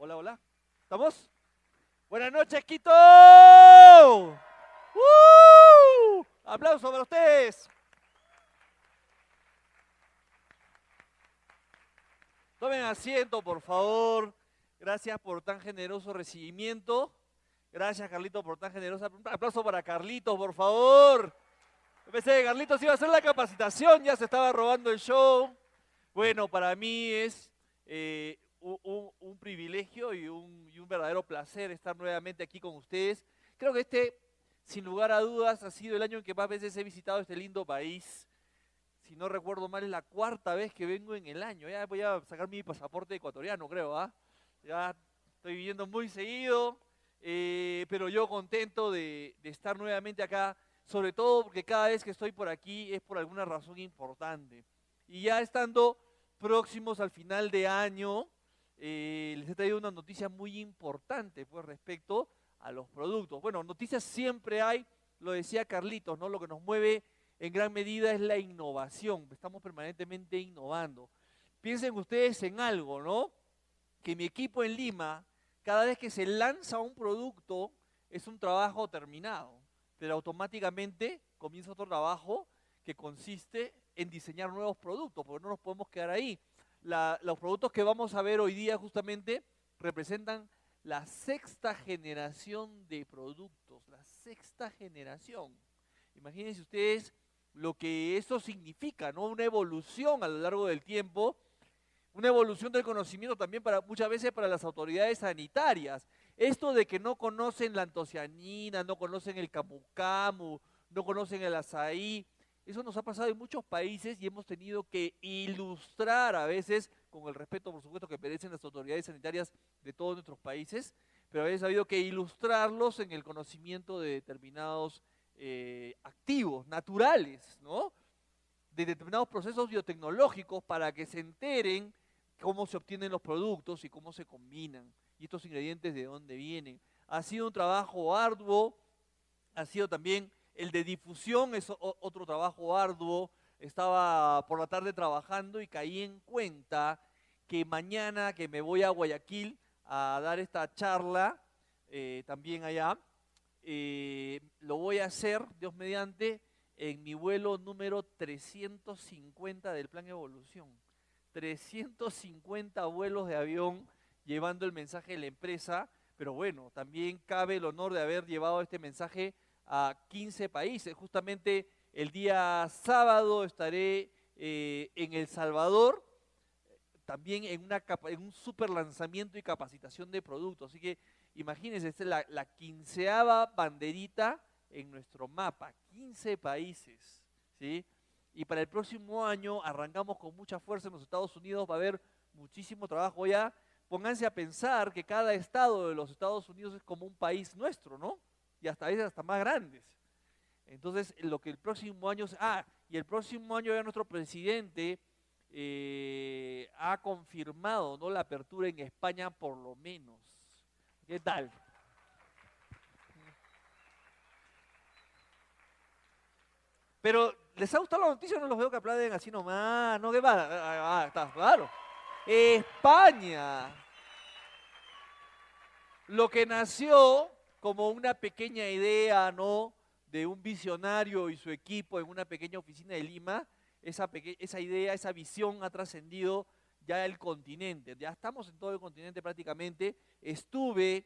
Hola, hola. ¿Estamos? Buenas noches, Quito. Aplausos para ustedes. Tomen asiento, por favor. Gracias por tan generoso recibimiento. Gracias, Carlito, por tan generosa. Un aplauso para Carlitos, por favor. Yo pensé que Carlitos iba a hacer la capacitación, ya se estaba robando el show. Bueno, para mí es un privilegio y un verdadero placer estar nuevamente aquí con ustedes. Creo que este, sin lugar a dudas, ha sido el año en que más veces he visitado este lindo país. Si no recuerdo mal, es la cuarta vez que vengo en el año. Ya voy a sacar mi pasaporte ecuatoriano, creo, ¿ah? Ya estoy viviendo muy seguido, pero yo contento de estar nuevamente acá, sobre todo porque cada vez que estoy por aquí es por alguna razón importante. Y ya estando próximos al final de año, les he traído una noticia muy importante pues, respecto a los productos. Bueno, noticias siempre hay, lo decía Carlitos, ¿no? Lo que nos mueve en gran medida es la innovación. Estamos permanentemente innovando. Piensen ustedes en algo, ¿no? Que mi equipo en Lima, cada vez que se lanza un producto, es un trabajo terminado, pero automáticamente comienza otro trabajo que consiste en diseñar nuevos productos, porque no nos podemos quedar ahí. Los productos que vamos a ver hoy día justamente representan la sexta generación de productos, la sexta generación. Imagínense ustedes lo que eso significa, ¿no? Una evolución a lo largo del tiempo, una evolución del conocimiento también para muchas veces para las autoridades sanitarias. Esto de que no conocen la antocianina, no conocen el camu camu, no conocen el azaí, eso nos ha pasado en muchos países y hemos tenido que ilustrar a veces, con el respeto por supuesto que merecen las autoridades sanitarias de todos nuestros países, pero a veces ha habido que ilustrarlos en el conocimiento de determinados activos, naturales, ¿no? De determinados procesos biotecnológicos para que se enteren cómo se obtienen los productos y cómo se combinan y estos ingredientes de dónde vienen. Ha sido un trabajo arduo, ha sido también el de difusión, es otro trabajo arduo. Estaba por la tarde trabajando y caí en cuenta que mañana que me voy a Guayaquil a dar esta charla, también allá, lo voy a hacer, Dios mediante, en mi vuelo número 350 del Plan Evolución. 350 vuelos de avión llevando el mensaje de la empresa, pero bueno, también cabe el honor de haber llevado este mensaje a 15 países. Justamente el día sábado estaré en El Salvador, también en un super lanzamiento y capacitación de productos. Así que imagínense, esta es la 15ª banderita en nuestro mapa, 15 países, ¿sí? Y para el próximo año arrancamos con mucha fuerza en los Estados Unidos, va a haber muchísimo trabajo ya. Pónganse a pensar que cada estado de los Estados Unidos es como un país nuestro, ¿no? Y hasta a veces hasta más grandes. Entonces, lo que el próximo año... y el próximo año ya nuestro presidente ha confirmado, ¿no?, la apertura en España por lo menos. ¿Qué tal? Pero, ¿les ha gustado la noticia o no los veo que aplauden así nomás? ¿No? ¿Qué pasa? Está claro. España. Lo que nació como una pequeña idea, ¿no?, de un visionario y su equipo en una pequeña oficina de Lima, esa idea, esa visión ha trascendido ya el continente. Ya estamos en todo el continente prácticamente. Estuve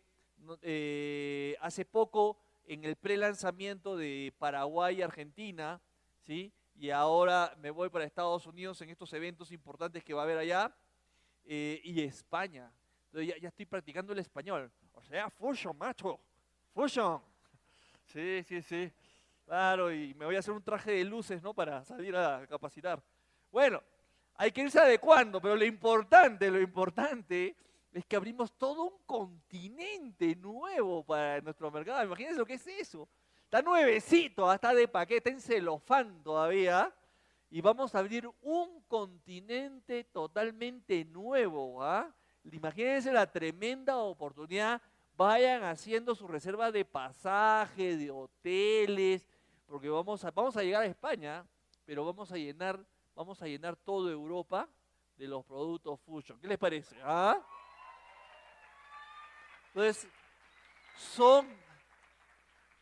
hace poco en el pre-lanzamiento de Paraguay y Argentina, ¿sí? Y ahora me voy para Estados Unidos en estos eventos importantes que va a haber allá, y España. Entonces ya estoy practicando el español. O sea, fusion, macho. Fusion. Sí, sí, sí. Claro, y me voy a hacer un traje de luces, ¿no? Para salir a capacitar. Bueno, hay que irse adecuando, pero lo importante es que abrimos todo un continente nuevo para nuestro mercado. Imagínense lo que es eso. Está nuevecito, está de paquete, en celofán todavía. Y vamos a abrir un continente totalmente nuevo, ¿ah? Imagínense la tremenda oportunidad. Vayan haciendo su reserva de pasaje, de hoteles, porque vamos a llegar a España, pero vamos a llenar toda Europa de los productos Fusion. ¿Qué les parece? ¿Ah? Entonces, son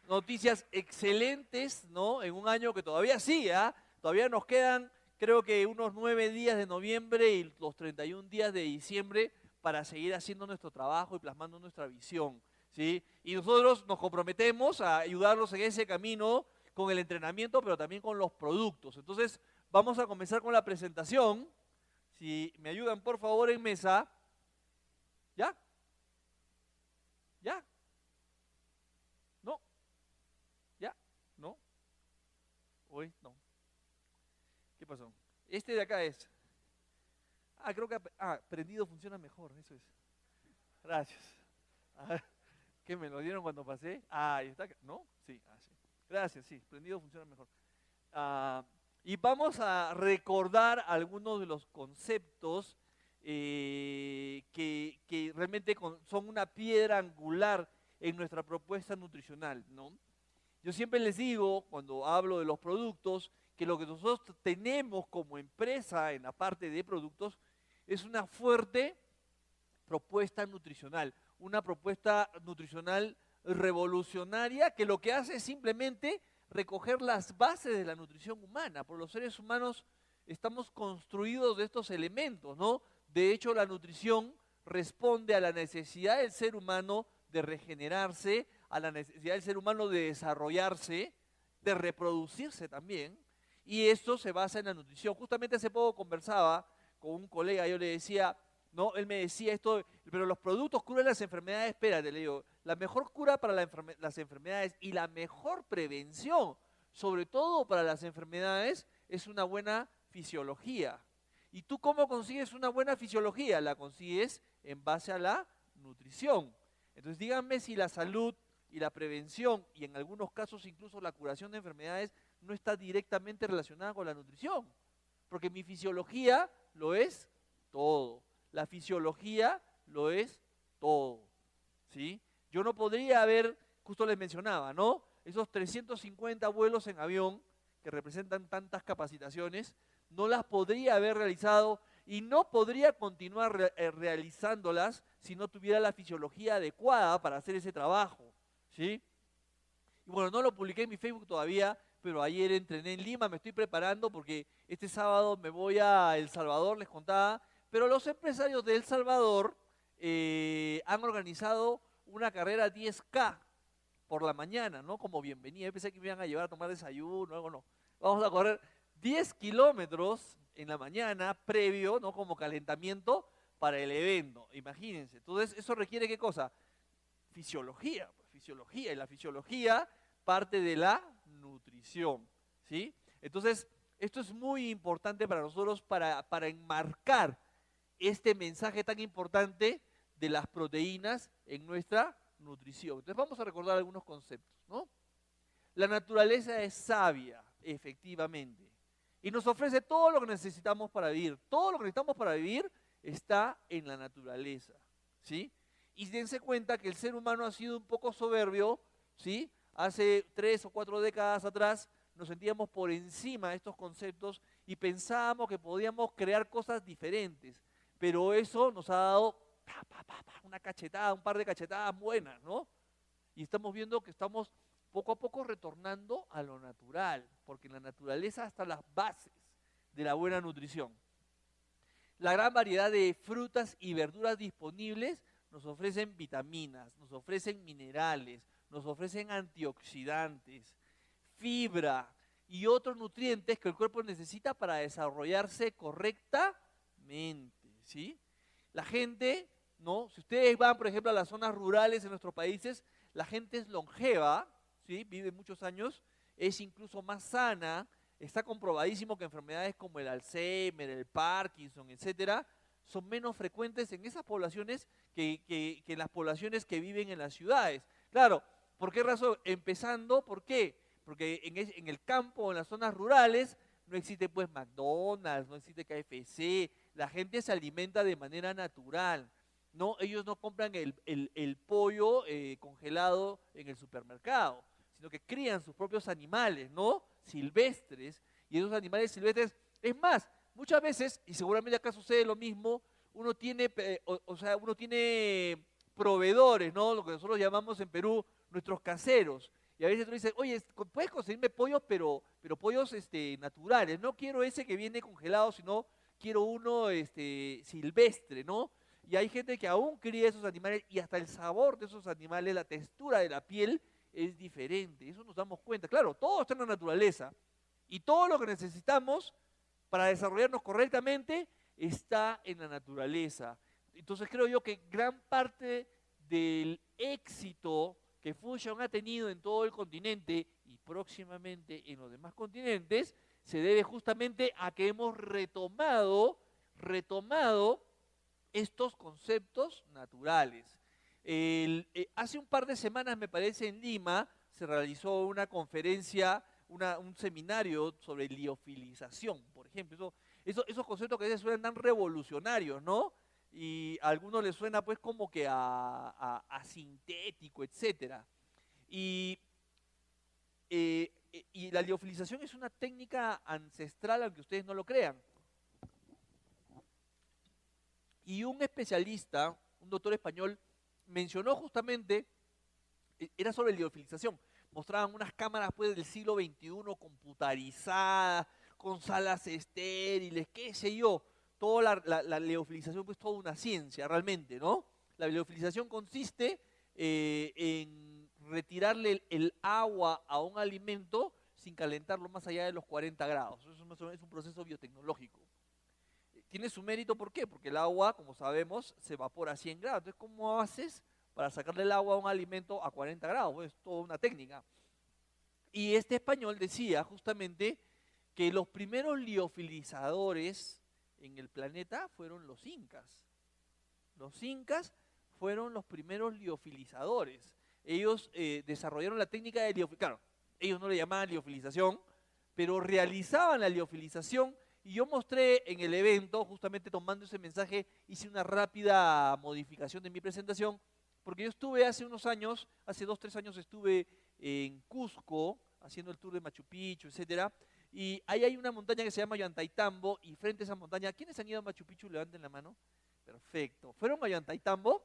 noticias excelentes, ¿no? En un año que todavía sí, ¿ah? Todavía nos quedan, creo que unos 9 días de noviembre y los 31 días de diciembre para seguir haciendo nuestro trabajo y plasmando nuestra visión, ¿sí? Y nosotros nos comprometemos a ayudarlos en ese camino con el entrenamiento, pero también con los productos. Entonces, vamos a comenzar con la presentación. Si me ayudan, por favor, en mesa. ¿Ya? ¿Ya? ¿No? ¿Ya? ¿No? Hoy no. ¿Qué pasó? Este de acá es. Creo que prendido funciona mejor, eso es. Gracias. A ver, ¿qué me lo dieron cuando pasé? Ahí está. ¿No? Sí, sí. Gracias, sí, prendido funciona mejor. Y vamos a recordar algunos de los conceptos que realmente son una piedra angular en nuestra propuesta nutricional, ¿no? Yo siempre les digo, cuando hablo de los productos, que lo que nosotros tenemos como empresa en la parte de productos es una fuerte propuesta nutricional, una propuesta nutricional revolucionaria que lo que hace es simplemente recoger las bases de la nutrición humana. Por los seres humanos estamos construidos de estos elementos, ¿no? De hecho, la nutrición responde a la necesidad del ser humano de regenerarse, a la necesidad del ser humano de desarrollarse, de reproducirse también, y esto se basa en la nutrición. Justamente hace poco conversaba con un colega, yo le decía, ¿no? Él me decía esto, pero los productos curan las enfermedades. Espérate, le digo, la mejor cura para las enfermedades y la mejor prevención, sobre todo para las enfermedades, es una buena fisiología. ¿Y tú cómo consigues una buena fisiología? La consigues en base a la nutrición. Entonces díganme si la salud y la prevención, y en algunos casos incluso la curación de enfermedades, no está directamente relacionada con la nutrición. Porque mi fisiología lo es todo. La fisiología lo es todo, ¿sí? Yo no podría haber, justo les mencionaba, ¿no? Esos 350 vuelos en avión que representan tantas capacitaciones, no las podría haber realizado y no podría continuar realizándolas si no tuviera la fisiología adecuada para hacer ese trabajo, ¿sí? Y bueno, no lo publiqué en mi Facebook todavía, pero ayer entrené en Lima, me estoy preparando porque este sábado me voy a El Salvador, les contaba. Pero los empresarios de El Salvador han organizado una carrera 10K por la mañana, ¿no? Como bienvenida. Yo pensé que me iban a llevar a tomar desayuno, algo no. Vamos a correr 10 kilómetros en la mañana, previo, ¿no? Como calentamiento para el evento. Imagínense. Entonces, ¿eso requiere qué cosa? Fisiología, pues, fisiología. Y la fisiología parte de la nutrición, ¿sí? Entonces, esto es muy importante para nosotros para enmarcar este mensaje tan importante de las proteínas en nuestra nutrición. Entonces vamos a recordar algunos conceptos, ¿no? La naturaleza es sabia, efectivamente, y nos ofrece todo lo que necesitamos para vivir. Todo lo que necesitamos para vivir está en la naturaleza, ¿sí? Y dense cuenta que el ser humano ha sido un poco soberbio, ¿sí? Hace 3 o 4 décadas atrás nos sentíamos por encima de estos conceptos y pensábamos que podíamos crear cosas diferentes. Pero eso nos ha dado una cachetada, un par de cachetadas buenas, ¿no? Y estamos viendo que estamos poco a poco retornando a lo natural, porque en la naturaleza están las bases de la buena nutrición. La gran variedad de frutas y verduras disponibles nos ofrecen vitaminas, nos ofrecen minerales, nos ofrecen antioxidantes, fibra y otros nutrientes que el cuerpo necesita para desarrollarse correctamente. ¿Sí? La gente, ¿no? Si ustedes van, por ejemplo, a las zonas rurales en nuestros países, la gente es longeva, ¿sí? Vive muchos años, es incluso más sana, está comprobadísimo que enfermedades como el Alzheimer, el Parkinson, etcétera, son menos frecuentes en esas poblaciones que en las poblaciones que viven en las ciudades. Claro, ¿por qué razón? Empezando, ¿por qué? Porque en el campo, en las zonas rurales, no existe pues McDonald's, no existe KFC, la gente se alimenta de manera natural, ¿no? Ellos no compran el pollo congelado en el supermercado, sino que crían sus propios animales, ¿no? Silvestres, y esos animales silvestres, es más, muchas veces, y seguramente acá sucede lo mismo, uno tiene proveedores, ¿no? Lo que nosotros llamamos en Perú nuestros caseros. Y a veces tú dices, oye, puedes conseguirme pollos, pero pollos naturales. No quiero ese que viene congelado, sino quiero uno silvestre, ¿no? Y hay gente que aún cría esos animales y hasta el sabor de esos animales, la textura de la piel es diferente. Eso nos damos cuenta. Claro, todo está en la naturaleza y todo lo que necesitamos para desarrollarnos correctamente está en la naturaleza. Entonces creo yo que gran parte del éxito que Fusion ha tenido en todo el continente y próximamente en los demás continentes se debe justamente a que hemos retomado estos conceptos naturales. Hace un par de semanas, me parece, en Lima, se realizó una conferencia, un seminario sobre liofilización, por ejemplo. Esos conceptos que a veces suenan tan revolucionarios, ¿no? Y a algunos les suena pues como que a sintético, etcétera. Y la liofilización es una técnica ancestral, aunque ustedes no lo crean. Y un especialista, un doctor español, mencionó justamente, era sobre liofilización, mostraban unas cámaras pues del siglo XXI computarizadas, con salas estériles, qué sé yo, toda la liofilización pues toda una ciencia realmente, ¿no? La liofilización consiste en retirarle el agua a un alimento sin calentarlo más allá de los 40 grados. Eso es un proceso biotecnológico. Tiene su mérito, ¿por qué? Porque el agua, como sabemos, se evapora a 100 grados. Entonces, ¿cómo haces para sacarle el agua a un alimento a 40 grados? Pues, es toda una técnica. Y este español decía justamente que los primeros liofilizadores en el planeta fueron los incas. Los incas fueron los primeros liofilizadores. Ellos desarrollaron la técnica de liofilización. Claro, ellos no le llamaban liofilización, pero realizaban la liofilización. Y yo mostré en el evento, justamente tomando ese mensaje, hice una rápida modificación de mi presentación, porque yo estuve hace unos años, hace 2, 3 años estuve en Cusco, haciendo el tour de Machu Picchu, etcétera, y ahí hay una montaña que se llama Ollantaytambo, y frente a esa montaña, ¿quiénes han ido a Machu Picchu? Levanten la mano. Perfecto. ¿Fueron a Ollantaytambo?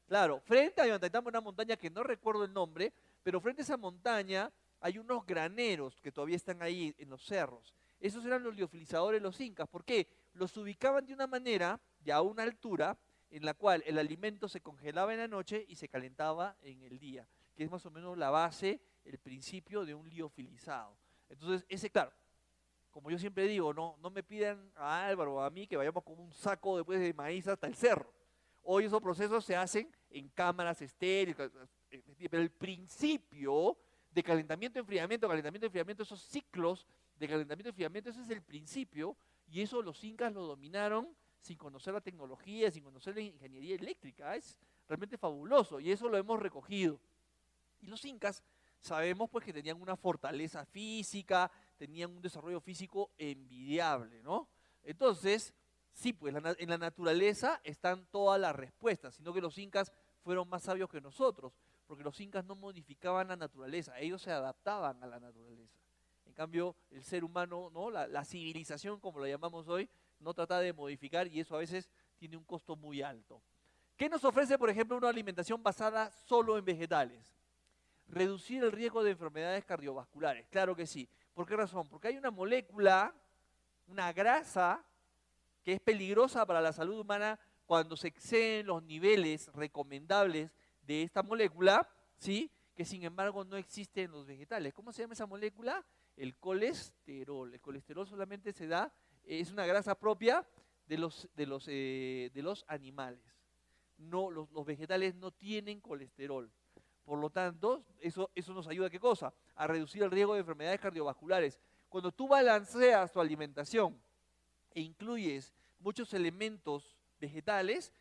Claro, frente a Ollantaytambo, una montaña que no recuerdo el nombre, pero frente a esa montaña hay unos graneros que todavía están ahí en los cerros. Esos eran los liofilizadores, los incas. ¿Por qué? Los ubicaban de una manera, ya a una altura, en la cual el alimento se congelaba en la noche y se calentaba en el día, que es más o menos la base, el principio de un liofilizado. Entonces, claro, como yo siempre digo, no me pidan a Álvaro o a mí que vayamos con un saco después de maíz hasta el cerro. Hoy esos procesos se hacen en cámaras estériles, pero el principio de calentamiento, enfriamiento, esos ciclos de calentamiento y enfriamiento, ese es el principio, y eso los incas lo dominaron sin conocer la tecnología, sin conocer la ingeniería eléctrica. Es realmente fabuloso, y eso lo hemos recogido. Y los incas sabemos pues que tenían una fortaleza física, tenían un desarrollo físico envidiable, ¿no? Entonces, sí, pues en la naturaleza están todas las respuestas, sino que los incas fueron más sabios que nosotros, porque los incas no modificaban la naturaleza, ellos se adaptaban a la naturaleza. En cambio, el ser humano, ¿no? La civilización, como la llamamos hoy, no trata de modificar, y eso a veces tiene un costo muy alto. ¿Qué nos ofrece, por ejemplo, una alimentación basada solo en vegetales? Reducir el riesgo de enfermedades cardiovasculares, claro que sí. ¿Por qué razón? Porque hay una molécula, una grasa, que es peligrosa para la salud humana cuando se exceden los niveles recomendables de esta molécula, ¿sí? Que sin embargo no existe en los vegetales. ¿Cómo se llama esa molécula? El colesterol. El colesterol solamente se da, es una grasa propia de los animales. No, los vegetales no tienen colesterol. Por lo tanto, eso nos ayuda ¿a qué cosa? A reducir el riesgo de enfermedades cardiovasculares. Cuando tú balanceas tu alimentación e incluyes muchos elementos vegetales,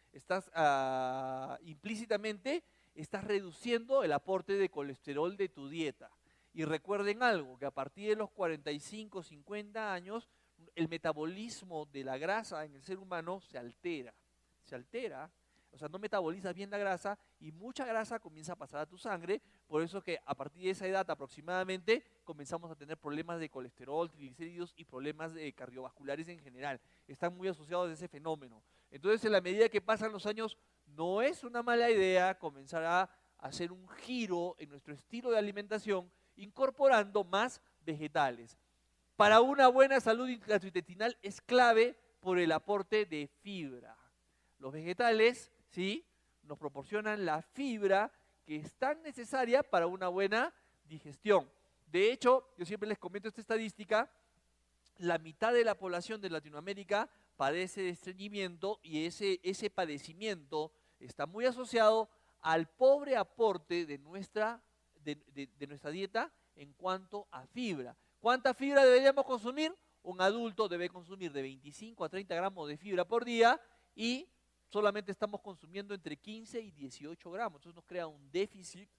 implícitamente estás reduciendo el aporte de colesterol de tu dieta. Y recuerden algo, que a partir de los 45, 50 años, el metabolismo de la grasa en el ser humano se altera. O sea, no metabolizas bien la grasa y mucha grasa comienza a pasar a tu sangre. Por eso que a partir de esa edad aproximadamente comenzamos a tener problemas de colesterol, triglicéridos y problemas cardiovasculares en general. Están muy asociados a ese fenómeno. Entonces, en la medida que pasan los años, no es una mala idea comenzar a hacer un giro en nuestro estilo de alimentación incorporando más vegetales. Para una buena salud gastrointestinal es clave por el aporte de fibra. Los vegetales, ¿sí?, nos proporcionan la fibra que es tan necesaria para una buena digestión. De hecho, yo siempre les comento esta estadística, la mitad de la población de Latinoamérica padece de estreñimiento y ese padecimiento está muy asociado al pobre aporte de nuestra dieta en cuanto a fibra. ¿Cuánta fibra deberíamos consumir? Un adulto debe consumir de 25 a 30 gramos de fibra por día y solamente estamos consumiendo entre 15 y 18 gramos. Entonces nos crea un déficit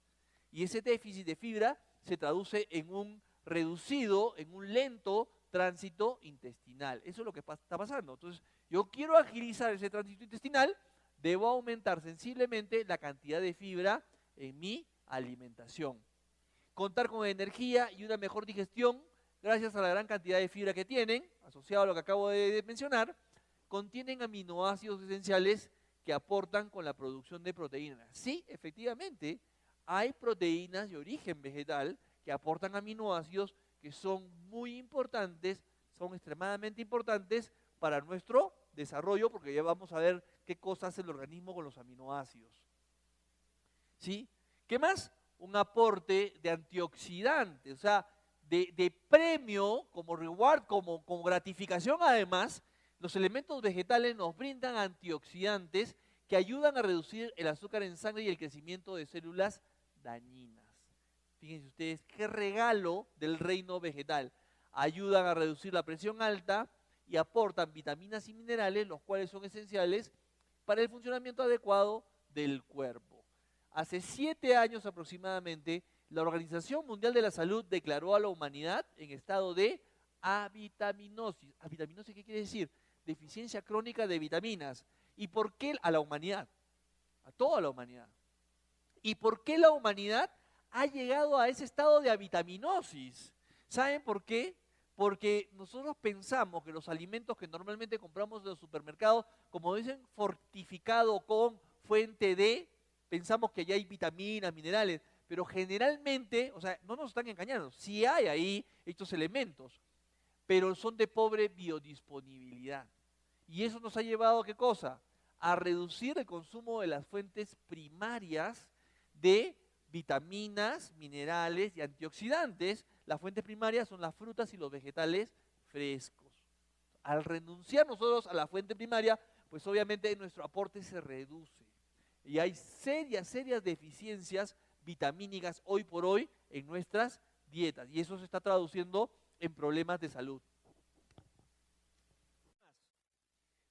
y ese déficit de fibra se traduce en un reducido, en un lento tránsito intestinal. Eso es lo que está pasando. Entonces, yo quiero agilizar ese tránsito intestinal, debo aumentar sensiblemente la cantidad de fibra en mi alimentación. Contar con energía y una mejor digestión, gracias a la gran cantidad de fibra que tienen, asociado a lo que acabo de mencionar, contienen aminoácidos esenciales que aportan con la producción de proteínas. Sí, efectivamente, hay proteínas de origen vegetal que aportan aminoácidos que son muy importantes, son extremadamente importantes para nuestro desarrollo, porque ya vamos a ver qué cosa hace el organismo con los aminoácidos. ¿Sí? ¿Qué más? Un aporte de antioxidantes, o sea, de premio, como reward, como gratificación además, los elementos vegetales nos brindan antioxidantes que ayudan a reducir el azúcar en sangre y el crecimiento de células dañinas. Fíjense ustedes, qué regalo del reino vegetal. Ayudan a reducir la presión alta y aportan vitaminas y minerales, los cuales son esenciales para el funcionamiento adecuado del cuerpo. Hace 7 años aproximadamente, la Organización Mundial de la Salud declaró a la humanidad en estado de avitaminosis. ¿Avitaminosis qué quiere decir? Deficiencia crónica de vitaminas. ¿Y por qué a la humanidad? A toda la humanidad. ¿Y por qué la humanidad ha llegado a ese estado de avitaminosis? ¿Saben por qué? Porque nosotros pensamos que los alimentos que normalmente compramos en los supermercados, como dicen, fortificado con fuente de, pensamos que ya hay vitaminas, minerales, pero generalmente, o sea, no nos están engañando, sí hay ahí estos elementos, pero son de pobre biodisponibilidad. Y eso nos ha llevado ¿a qué cosa? A reducir el consumo de las fuentes primarias de vitaminas, minerales y antioxidantes. Las fuentes primarias son las frutas y los vegetales frescos. Al renunciar nosotros a la fuente primaria, pues obviamente nuestro aporte se reduce. Y hay serias deficiencias vitamínicas hoy por hoy en nuestras dietas. Y eso se está traduciendo en problemas de salud.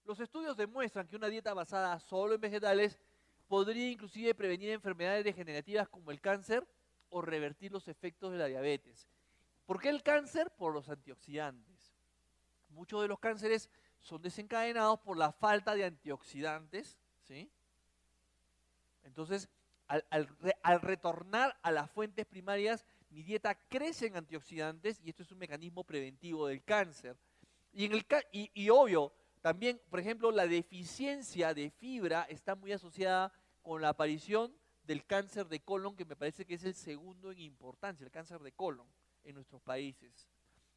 Los estudios demuestran que una dieta basada solo en vegetales podría inclusive prevenir enfermedades degenerativas como el cáncer o revertir los efectos de la diabetes. ¿Por qué el cáncer? Por los antioxidantes. Muchos de los cánceres son desencadenados por la falta de antioxidantes, ¿sí? Entonces, al retornar a las fuentes primarias, mi dieta crece en antioxidantes y esto es un mecanismo preventivo del cáncer. Y obvio, también, por ejemplo, la deficiencia de fibra está muy asociada con la aparición del cáncer de colon, que me parece que es el segundo en importancia, el cáncer de colon en nuestros países.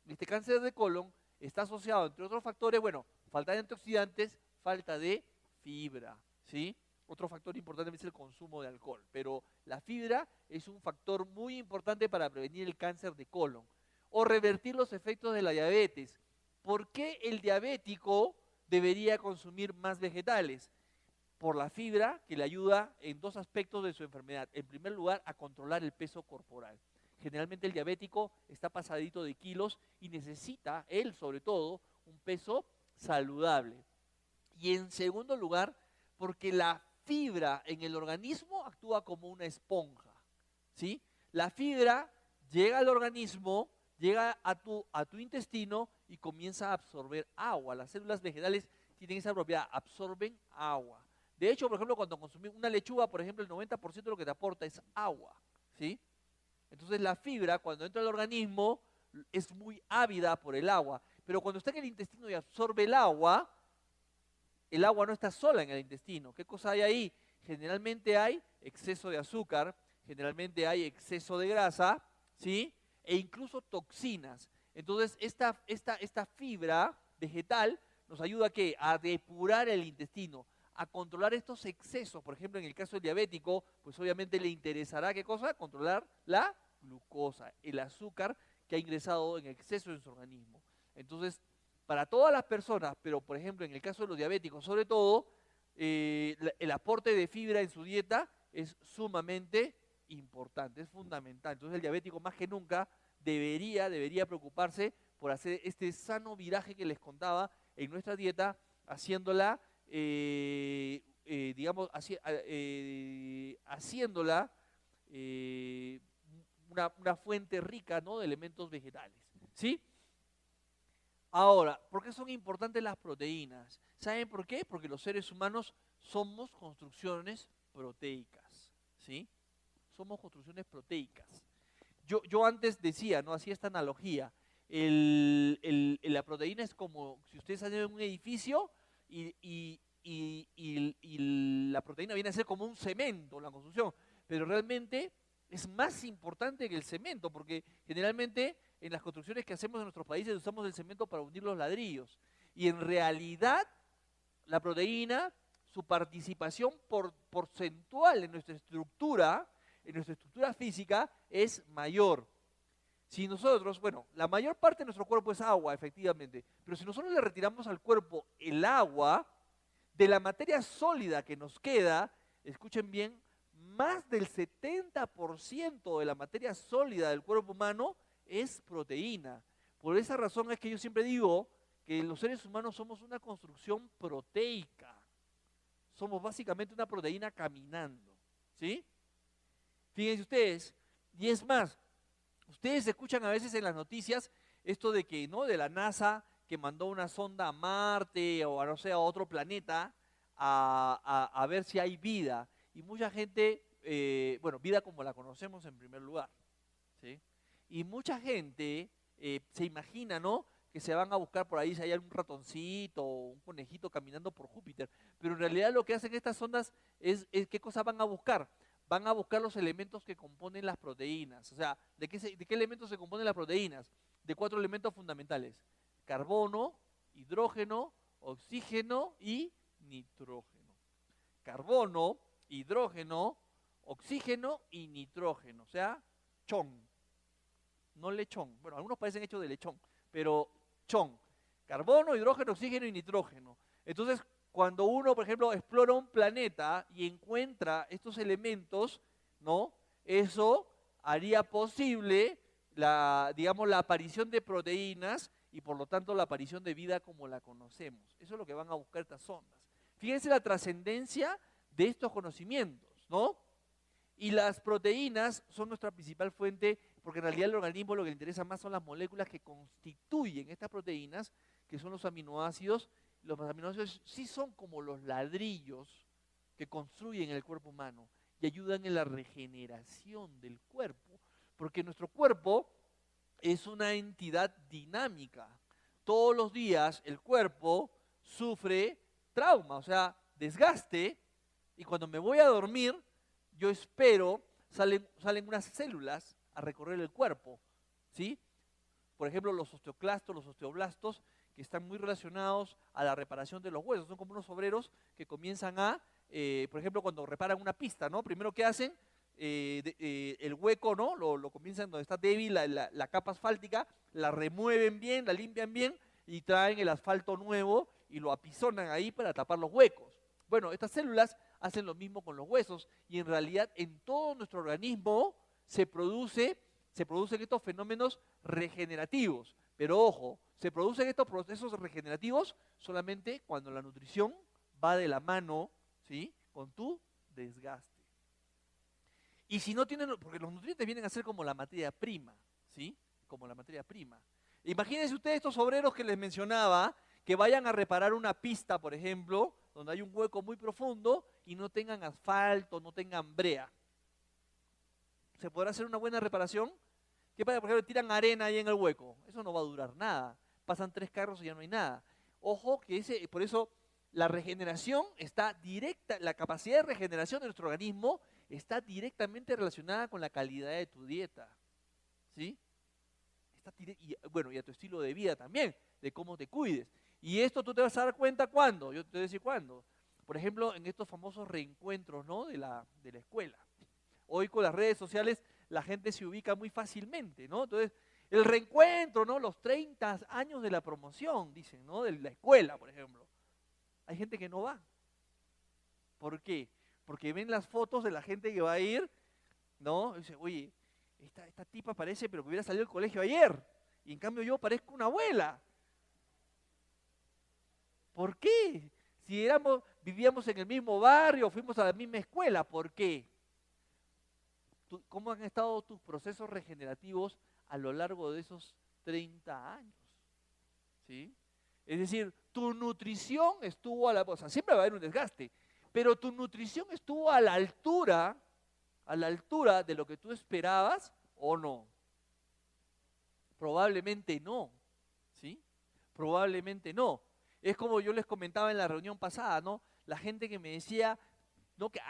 Este cáncer de colon está asociado, entre otros factores, bueno, falta de antioxidantes, falta de fibra, ¿sí? Otro factor importante es el consumo de alcohol, pero la fibra es un factor muy importante para prevenir el cáncer de colon o revertir los efectos de la diabetes. ¿Por qué el diabético debería consumir más vegetales? Por la fibra que le ayuda en 2 aspectos de su enfermedad. En primer lugar, a controlar el peso corporal. Generalmente el diabético está pasadito de kilos y necesita, él sobre todo, un peso saludable. Y en segundo lugar, porque la fibra en el organismo actúa como una esponja, ¿sí? La fibra llega al organismo, llega a tu intestino y comienza a absorber agua. Las células vegetales tienen esa propiedad, absorben agua. De hecho, por ejemplo, cuando consumimos una lechuga, por ejemplo, el 90% de lo que te aporta es agua, ¿sí? Entonces la fibra, cuando entra al organismo, es muy ávida por el agua. Pero cuando está en el intestino y absorbe el agua no está sola en el intestino. ¿Qué cosa hay ahí? Generalmente hay exceso de azúcar, generalmente hay exceso de grasa, ¿sí? E incluso toxinas. Entonces, esta fibra vegetal nos ayuda ¿a qué? A depurar el intestino, a controlar estos excesos. Por ejemplo, en el caso del diabético, pues obviamente le interesará ¿qué cosa? Controlar la glucosa, el azúcar que ha ingresado en exceso en su organismo. Entonces, para todas las personas, pero por ejemplo en el caso de los diabéticos sobre todo, el aporte de fibra en su dieta es sumamente importante, es fundamental. Entonces el diabético más que nunca debería preocuparse por hacer este sano viraje que les contaba en nuestra dieta, haciéndola, digamos, haciéndola una fuente rica, ¿no?, de elementos vegetales, ¿sí? Ahora, ¿por qué son importantes las proteínas? ¿Saben por qué? Porque los seres humanos somos construcciones proteicas, ¿sí? Somos construcciones proteicas. Yo antes decía, ¿no? Hacía esta analogía. La proteína es como si ustedes están en un edificio y la proteína viene a ser como un cemento, la construcción, pero realmente es más importante que el cemento, porque generalmente en las construcciones que hacemos en nuestros países usamos el cemento para unir los ladrillos. Y en realidad, la proteína, su participación porcentual en nuestra estructura física, es mayor. Si nosotros, bueno, la mayor parte de nuestro cuerpo es agua, efectivamente, pero si nosotros le retiramos al cuerpo el agua, de la materia sólida que nos queda, escuchen bien, más del 70% de la materia sólida del cuerpo humano es proteína. Por esa razón es que yo siempre digo que los seres humanos somos una construcción proteica. Somos básicamente una proteína caminando, ¿sí? Fíjense ustedes, y es más, ustedes escuchan a veces en las noticias esto de que, ¿no?, de la NASA que mandó una sonda a Marte o a, no sé, a otro planeta a ver si hay vida. Y mucha gente, bueno, vida como la conocemos en primer lugar, ¿sí? Y mucha gente se imagina, ¿no?, que se van a buscar por ahí si hay algún ratoncito o un conejito caminando por Júpiter. Pero en realidad lo que hacen estas sondas es ¿qué cosas van a buscar? Van a buscar los elementos que componen las proteínas. O sea, ¿de qué elementos se componen las proteínas? De 4 elementos fundamentales: carbono, hidrógeno, oxígeno y nitrógeno. Carbono, hidrógeno, oxígeno y nitrógeno. O sea, chon, no lechón. Bueno, algunos parecen hechos de lechón, pero chon. Carbono, hidrógeno, oxígeno y nitrógeno. Entonces, cuando uno, por ejemplo, explora un planeta y encuentra estos elementos, ¿no?, eso haría posible digamos, la aparición de proteínas y por lo tanto la aparición de vida como la conocemos. Eso es lo que van a buscar estas sondas. Fíjense la trascendencia de estos conocimientos, ¿no? Y las proteínas son nuestra principal fuente, porque en realidad al organismo lo que le interesa más son las moléculas que constituyen estas proteínas, que son los aminoácidos. Los aminoácidos sí son como los ladrillos que construyen el cuerpo humano y ayudan en la regeneración del cuerpo, porque nuestro cuerpo es una entidad dinámica. Todos los días el cuerpo sufre trauma, o sea, desgaste, y cuando me voy a dormir, yo espero, salen unas células a recorrer el cuerpo, ¿sí? Por ejemplo, los osteoclastos, los osteoblastos, que están muy relacionados a la reparación de los huesos. Son como unos obreros que comienzan por ejemplo, cuando reparan una pista, ¿no? Primero, ¿qué hacen? El hueco, ¿no? Lo comienzan donde está débil la capa asfáltica, la remueven bien, la limpian bien y traen el asfalto nuevo y lo apisonan ahí para tapar los huecos. Bueno, estas células hacen lo mismo con los huesos y en realidad en todo nuestro organismo se producen estos fenómenos regenerativos. Pero ojo, se producen estos procesos regenerativos solamente cuando la nutrición va de la mano, ¿sí?, con tu desgaste. Y si no tienen, porque los nutrientes vienen a ser como la materia prima, ¿sí? Como la materia prima. Imagínense ustedes estos obreros que les mencionaba, que vayan a reparar una pista, por ejemplo, donde hay un hueco muy profundo y no tengan asfalto, no tengan brea. ¿Se podrá hacer una buena reparación? ¿Qué pasa? Por ejemplo, tiran arena ahí en el hueco. Eso no va a durar nada. Pasan 3 carros y ya no hay nada. Ojo que por eso la regeneración está directa, la capacidad de regeneración de nuestro organismo está directamente relacionada con la calidad de tu dieta. ¿Sí? Y a tu estilo de vida también, de cómo te cuides. Y esto tú te vas a dar cuenta cuándo. Yo te voy a decir cuándo. Por ejemplo, en estos famosos reencuentros, ¿no? de la escuela. Hoy con las redes sociales la gente se ubica muy fácilmente, ¿no? Entonces, el reencuentro, ¿no? Los 30 años de la promoción, dicen, ¿no? De la escuela, por ejemplo. Hay gente que no va. ¿Por qué? Porque ven las fotos de la gente que va a ir, ¿no? Y dicen, oye, esta tipa parece, pero que hubiera salido del colegio ayer. Y en cambio yo parezco una abuela. ¿Por qué? Si vivíamos en el mismo barrio, fuimos a la misma escuela, ¿por qué? ¿Cómo han estado tus procesos regenerativos a lo largo de esos 30 años? ¿Sí? Es decir, tu nutrición estuvo o sea, siempre va a haber un desgaste, pero tu nutrición estuvo a la altura de lo que tú esperabas o no. Probablemente no, ¿sí? Probablemente no. Es como yo les comentaba en la reunión pasada, ¿no? La gente que me decía, ¿no? Que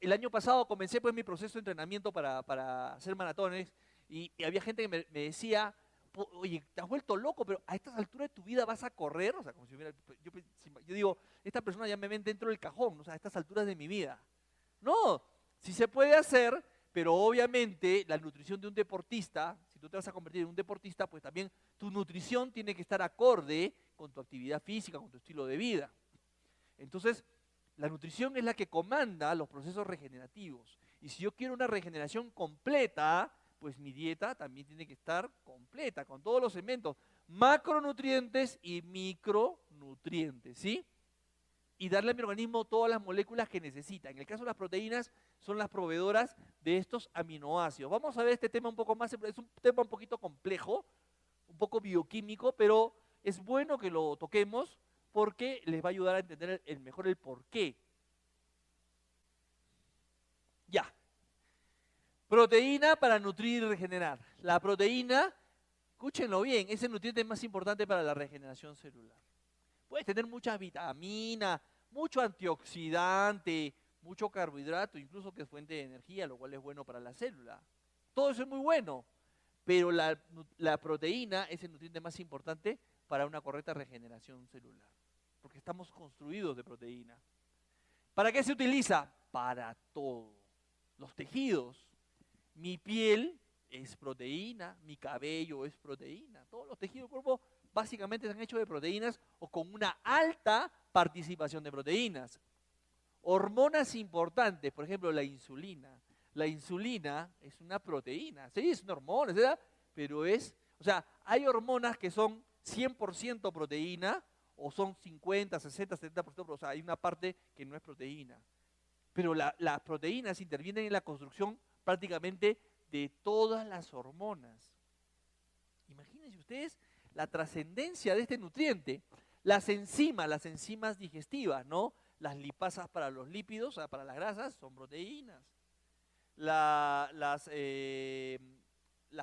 el año pasado comencé pues mi proceso de entrenamiento para hacer maratones y había gente que me decía, oye, te has vuelto loco, pero a estas alturas de tu vida vas a correr, o sea, como si hubiera, yo digo, esta persona ya me ven dentro del cajón, o sea, a estas alturas de mi vida. No, sí se puede hacer, pero obviamente la nutrición de un deportista, si tú te vas a convertir en un deportista, pues también tu nutrición tiene que estar acorde con tu actividad física, con tu estilo de vida. Entonces, la nutrición es la que comanda los procesos regenerativos. Y si yo quiero una regeneración completa, pues mi dieta también tiene que estar completa, con todos los elementos, macronutrientes y micronutrientes, ¿sí? Y darle a mi organismo todas las moléculas que necesita. En el caso de las proteínas, son las proveedoras de estos aminoácidos. Vamos a ver este tema un poco más, es un tema un poquito complejo, un poco bioquímico, pero es bueno que lo toquemos porque les va a ayudar a entender mejor el porqué. Ya. Proteína para nutrir y regenerar. La proteína, escúchenlo bien, es el nutriente más importante para la regeneración celular. Puedes tener muchas vitaminas, mucho antioxidante, mucho carbohidrato, incluso que es fuente de energía, lo cual es bueno para la célula. Todo eso es muy bueno, pero la proteína es el nutriente más importante para una correcta regeneración celular, porque estamos construidos de proteína. ¿Para qué se utiliza? Para todo. Los tejidos. Mi piel es proteína, mi cabello es proteína. Todos los tejidos del cuerpo básicamente están hechos de proteínas o con una alta participación de proteínas. Hormonas importantes, por ejemplo, la insulina. La insulina es una proteína, sí, es una hormona, ¿verdad? Pero o sea, hay hormonas que son 100% proteína o son 50, 60, 70%, o sea, hay una parte que no es proteína. Pero las proteínas intervienen en la construcción prácticamente de todas las hormonas. Imagínense ustedes la trascendencia de este nutriente. Las enzimas digestivas, ¿no? Las lipasas para los lípidos, o sea, para las grasas, son proteínas. Las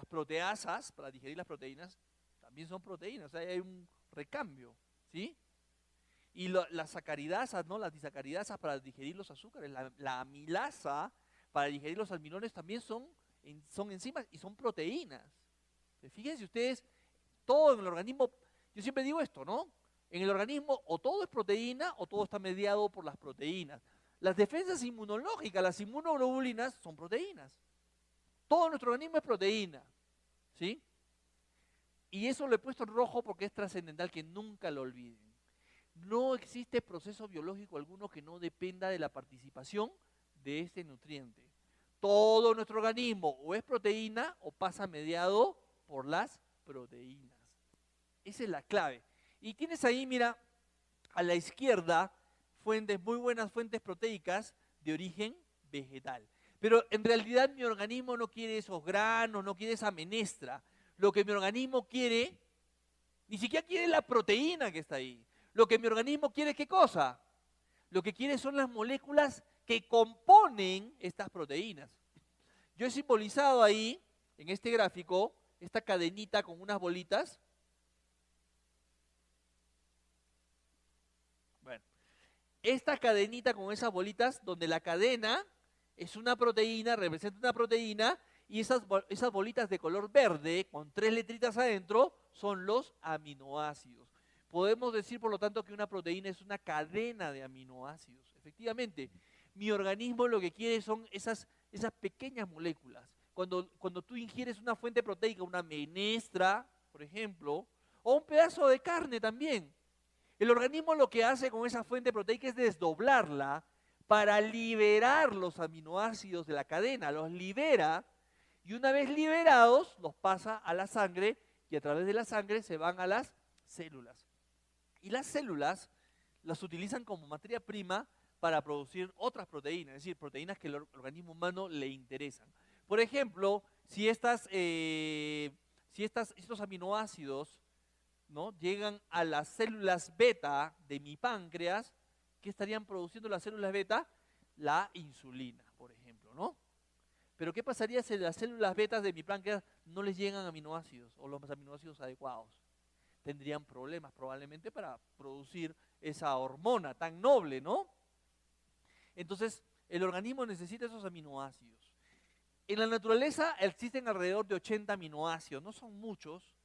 proteasas, para digerir las proteínas, también son proteínas, o sea, hay un recambio, ¿sí? Y las sacaridasas, ¿no? Las disacaridasas para digerir los azúcares, la amilasa para digerir los almidones también son enzimas y son proteínas. Fíjense ustedes, todo en el organismo, yo siempre digo esto, ¿no? En el organismo o todo es proteína o todo está mediado por las proteínas. Las defensas inmunológicas, las inmunoglobulinas son proteínas. Todo nuestro organismo es proteína, ¿sí? Y eso lo he puesto en rojo porque es trascendental que nunca lo olviden. No existe proceso biológico alguno que no dependa de la participación de este nutriente. Todo nuestro organismo o es proteína o pasa mediado por las proteínas. Esa es la clave. Y tienes ahí, mira, a la izquierda, muy buenas fuentes proteicas de origen vegetal. Pero en realidad mi organismo no quiere esos granos, no quiere esa menestra. Lo que mi organismo quiere, ni siquiera quiere la proteína que está ahí. Lo que mi organismo quiere, ¿qué cosa? lo que quiere son las moléculas que componen estas proteínas. Yo he simbolizado ahí, en este gráfico, esta cadenita con unas bolitas. Bueno, esta cadenita con esas bolitas, donde la cadena es una proteína, representa una proteína, y esas bolitas de color verde, con 3 letritas adentro, son los aminoácidos. Podemos decir, por lo tanto, que una proteína es una cadena de aminoácidos. Efectivamente, mi organismo lo que quiere son esas pequeñas moléculas. Cuando tú ingieres una fuente proteica, una menestra, por ejemplo, o un pedazo de carne también, el organismo lo que hace con esa fuente proteica es desdoblarla para liberar los aminoácidos de la cadena, los libera, y una vez liberados, los pasa a la sangre, y a través de la sangre se van a las células. Y las células las utilizan como materia prima para producir otras proteínas, es decir, proteínas que al organismo humano le interesan. Por ejemplo, si estos aminoácidos, ¿no?, llegan a las células beta de mi páncreas, ¿qué estarían produciendo las células beta? La insulina, por ejemplo, ¿no? Pero ¿qué pasaría si las células betas de mi páncreas no les llegan aminoácidos o los aminoácidos adecuados? Tendrían problemas probablemente para producir esa hormona tan noble, ¿no? Entonces, el organismo necesita esos aminoácidos. En la naturaleza existen alrededor de 80 aminoácidos, no son muchos,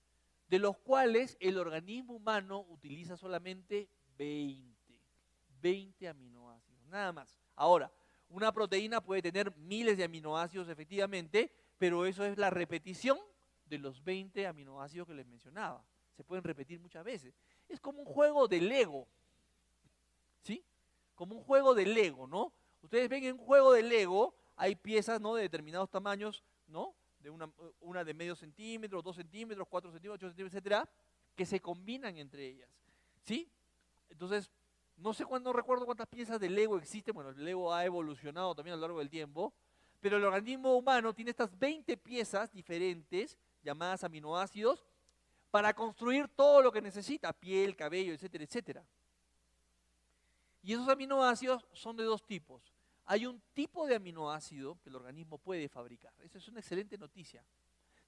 de los cuales el organismo humano utiliza solamente 20 aminoácidos, nada más. Ahora, una proteína puede tener miles de aminoácidos efectivamente, pero eso es la repetición de los 20 aminoácidos que les mencionaba. Se pueden repetir muchas veces. Es como un juego de Lego, ¿sí? Como un juego de Lego, ¿no? Ustedes ven en un juego de Lego, hay piezas, ¿no?, de determinados tamaños, ¿no? De una de medio centímetro, 2 centímetros, 4 centímetros, 8 centímetros, etcétera, que se combinan entre ellas, ¿sí? Entonces, no recuerdo cuántas piezas de Lego existen. Bueno, el Lego ha evolucionado también a lo largo del tiempo, pero el organismo humano tiene estas 20 piezas diferentes, llamadas aminoácidos, para construir todo lo que necesita, piel, cabello, etcétera, etcétera. Y esos aminoácidos son de 2 tipos. Hay un tipo de aminoácido que el organismo puede fabricar. Esa es una excelente noticia.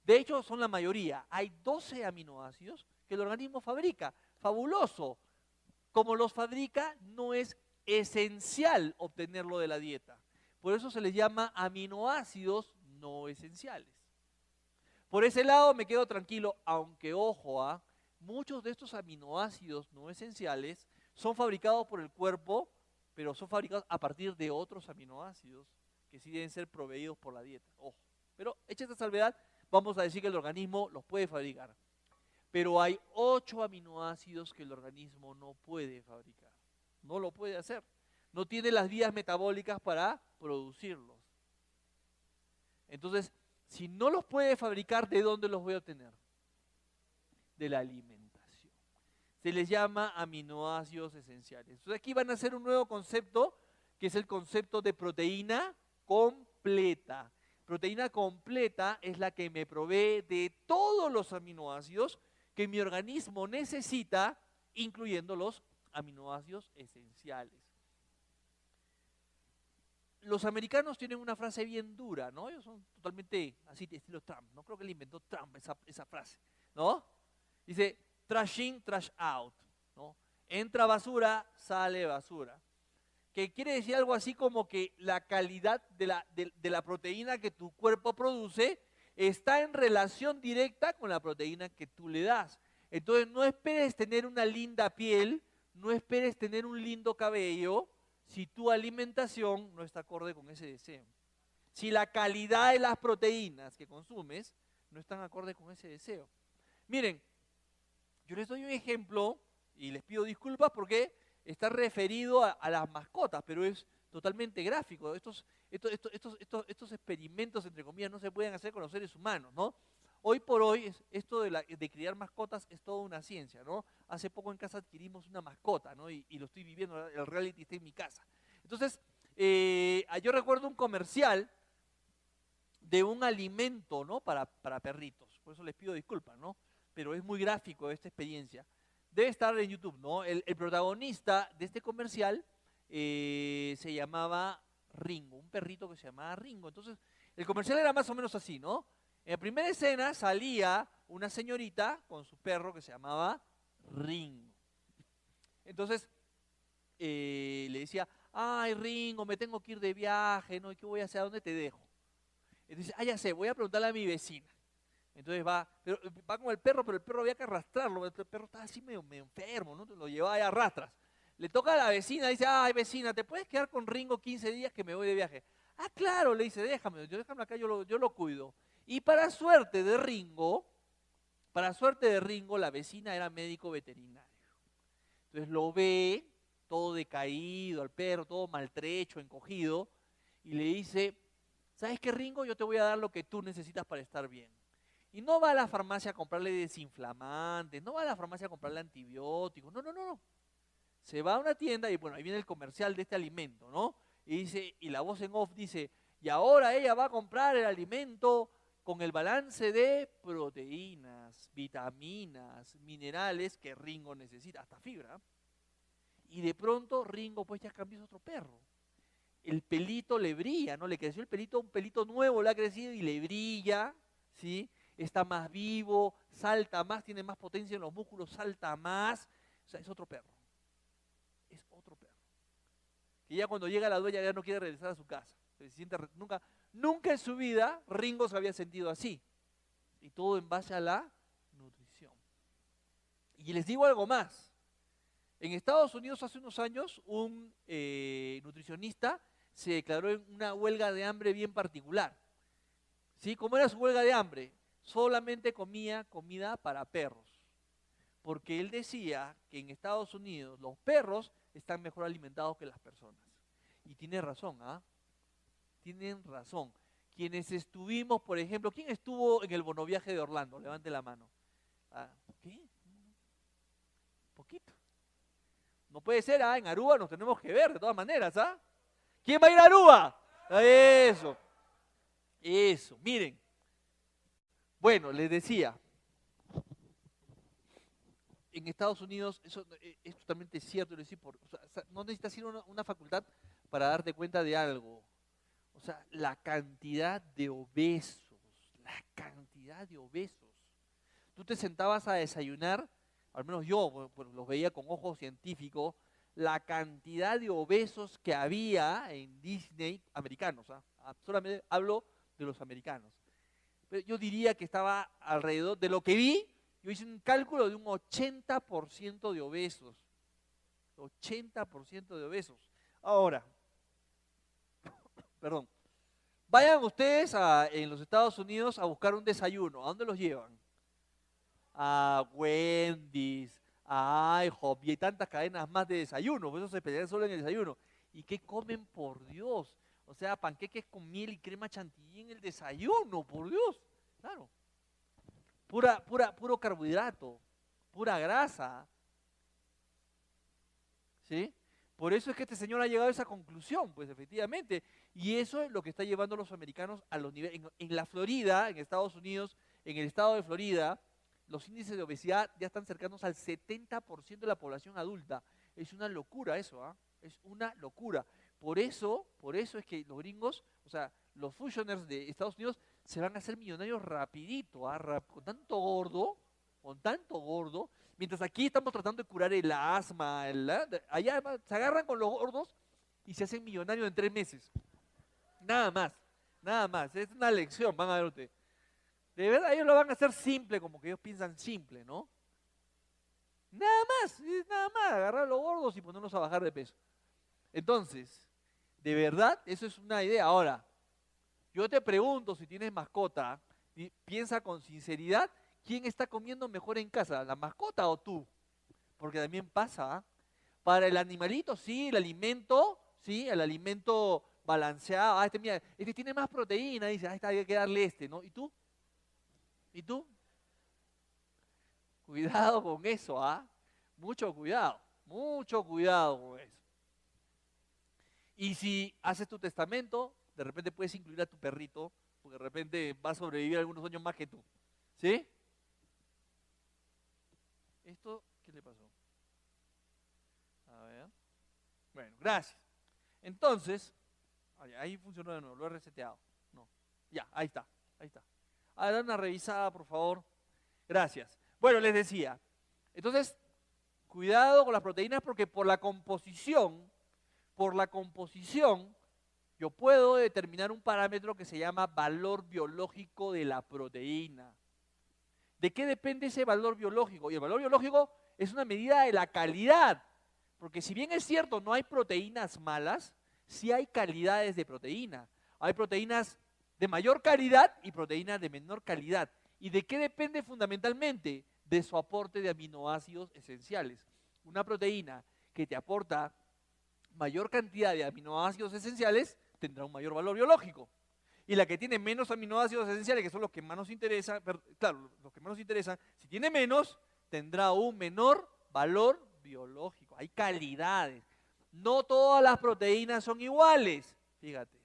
De hecho, son la mayoría. Hay 12 aminoácidos que el organismo fabrica. ¡Fabuloso! Como los fabrica, no es esencial obtenerlo de la dieta. Por eso se les llama aminoácidos no esenciales. Por ese lado me quedo tranquilo, aunque ojo, muchos de estos aminoácidos no esenciales son fabricados por el cuerpo, pero son fabricados a partir de otros aminoácidos que sí deben ser proveídos por la dieta. Ojo. Pero hecha esta salvedad, vamos a decir que el organismo los puede fabricar. Pero hay 8 aminoácidos que el organismo no puede fabricar. No lo puede hacer. No tiene las vías metabólicas para producirlos. Entonces, si no los puede fabricar, ¿de dónde los voy a obtener? De la alimentación. Se les llama aminoácidos esenciales. Entonces aquí van a hacer un nuevo concepto, que es el concepto de proteína completa. Proteína completa es la que me provee de todos los aminoácidos que mi organismo necesita, incluyendo los aminoácidos esenciales. Los americanos tienen una frase bien dura, ¿no? Ellos son totalmente así de estilo Trump, ¿no? Creo que le inventó Trump esa frase, ¿no? Dice, trash in, trash out, ¿no? Entra basura, sale basura. Que quiere decir algo así como que la calidad de la proteína que tu cuerpo produce está en relación directa con la proteína que tú le das. Entonces no esperes tener una linda piel, no esperes tener un lindo cabello, si tu alimentación no está acorde con ese deseo. Si la calidad de las proteínas que consumes no están acorde con ese deseo. Miren, yo les doy un ejemplo y les pido disculpas porque está referido a las mascotas, pero es totalmente gráfico. Estos experimentos, entre comillas, no se pueden hacer con los seres humanos, ¿no? Hoy por hoy, esto de criar mascotas es toda una ciencia, ¿no? Hace poco en casa adquirimos una mascota, ¿no? Y lo estoy viviendo, el reality está en mi casa. Entonces, yo recuerdo un comercial de un alimento, ¿no?, para perritos. Por eso les pido disculpas, ¿no? Pero es muy gráfico esta experiencia. Debe estar en YouTube, ¿no? El protagonista de este comercial se llamaba Ringo, un perrito que se llamaba Ringo. Entonces, el comercial era más o menos así, ¿no? En la primera escena salía una señorita con su perro que se llamaba Ringo. Entonces, le decía, ay Ringo, me tengo que ir de viaje, ¿no? ¿Y qué voy a hacer? ¿A dónde te dejo? Entonces, ya sé, voy a preguntarle a mi vecina. Entonces va con el perro, pero el perro había que arrastrarlo, el perro estaba así medio enfermo, ¿no? Entonces lo llevaba ahí a arrastras. Le toca a la vecina, dice, ay vecina, ¿te puedes quedar con Ringo 15 días que me voy de viaje? Ah, claro, le dice, déjame acá, yo lo cuido. Y para suerte de Ringo, la vecina era médico veterinario. Entonces lo ve, todo decaído, al perro, todo maltrecho, encogido, y le dice, ¿sabes qué, Ringo? Yo te voy a dar lo que tú necesitas para estar bien. Y no va a la farmacia a comprarle desinflamantes, no va a la farmacia a comprarle antibióticos, no. Se va a una tienda y bueno, ahí viene el comercial de este alimento, ¿no? Y dice, y la voz en off dice, y ahora ella va a comprar el alimento con el balance de proteínas, vitaminas, minerales que Ringo necesita, hasta fibra. Y de pronto Ringo pues ya cambió, es otro perro. El pelito le brilla, ¿no? Le creció el pelito, un pelito nuevo le ha crecido y le brilla, ¿sí? Está más vivo, salta más, tiene más potencia en los músculos, salta más. O sea, es otro perro. Es otro perro. Que ya cuando llega la dueña ya no quiere regresar a su casa. Se siente, nunca en su vida Ringo se había sentido así. Y todo en base a la nutrición. Y les digo algo más. En Estados Unidos hace unos años un nutricionista se declaró en una huelga de hambre bien particular. ¿Sí? ¿Cómo era su huelga de hambre? Solamente comía comida para perros. Porque él decía que en Estados Unidos los perros están mejor alimentados que las personas. Y tiene razón, ¿ah? Tienen razón. Quienes estuvimos, por ejemplo, ¿quién estuvo en el bonoviaje de Orlando? Levante la mano. Ah, ¿qué? Poquito. No puede ser, ¿ah? En Aruba nos tenemos que ver de todas maneras, ¿ah? ¿Quién va a ir a Aruba? Eso, miren. Bueno, les decía, en Estados Unidos, eso es totalmente cierto, no necesitas ir a una facultad para darte cuenta de algo. O sea, la cantidad de obesos. Tú te sentabas a desayunar, al menos yo los veía con ojos científicos, la cantidad de obesos que había en Disney, americanos, ¿ah? Solamente hablo de los americanos. Pero yo diría que estaba alrededor, de lo que vi, yo hice un cálculo de un 80% de obesos. 80% de obesos. Ahora, perdón, vayan ustedes en los Estados Unidos a buscar un desayuno. ¿A dónde los llevan? A Wendy's, a IHOP, y hay tantas cadenas más de desayuno, por eso se pelean solo en el desayuno. ¿Y qué comen, por Dios? O sea, panqueques con miel y crema chantilly en el desayuno, por Dios. Claro. Puro carbohidrato, pura grasa. ¿Sí? Por eso es que este señor ha llegado a esa conclusión, pues efectivamente. Y eso es lo que está llevando a los americanos a los niveles. En la Florida, en Estados Unidos, en el estado de Florida, los índices de obesidad ya están cercanos al 70% de la población adulta. Es una locura eso, ¿ah? Es una locura. Por eso es que los gringos, o sea, los fusioners de Estados Unidos se van a hacer millonarios rapidito, ¿ah? Con tanto gordo, mientras aquí estamos tratando de curar el asma, allá se agarran con los gordos y se hacen millonarios en 3 meses. Nada más, es una lección, van a ver ustedes. De verdad, ellos lo van a hacer simple, como que ellos piensan simple, ¿no? Nada más, agarrar a los gordos y ponerlos a bajar de peso. Entonces, de verdad, eso es una idea. Ahora, yo te pregunto, si tienes mascota, piensa con sinceridad, ¿quién está comiendo mejor en casa, la mascota o tú? Porque también pasa, ¿ah? Para el animalito, sí, el alimento balanceado. Ah, mira, este tiene más proteína, dice, hay que darle este, ¿no? ¿Y tú? Cuidado con eso, ¿ah? Mucho cuidado con eso. Y si haces tu testamento, de repente puedes incluir a tu perrito, porque de repente va a sobrevivir algunos años más que tú. ¿Sí? ¿Esto qué le pasó? A ver. Bueno, gracias. Entonces, ahí funcionó de nuevo, lo he reseteado. No, ya, ahí está, ahí está. A dar una revisada, por favor. Gracias. Bueno, les decía, entonces, cuidado con las proteínas porque por la composición, yo puedo determinar un parámetro que se llama valor biológico de la proteína. ¿De qué depende ese valor biológico? Y el valor biológico es una medida de la calidad, porque si bien es cierto, no hay proteínas malas, sí hay calidades de proteína. Hay proteínas de mayor calidad y proteínas de menor calidad. ¿Y de qué depende fundamentalmente? De su aporte de aminoácidos esenciales. Una proteína que te aporta mayor cantidad de aminoácidos esenciales tendrá un mayor valor biológico. Y la que tiene menos aminoácidos esenciales, que son los que más nos interesan, claro, los que más nos interesan, si tiene menos, tendrá un menor valor biológico. Hay calidades. No todas las proteínas son iguales, fíjate.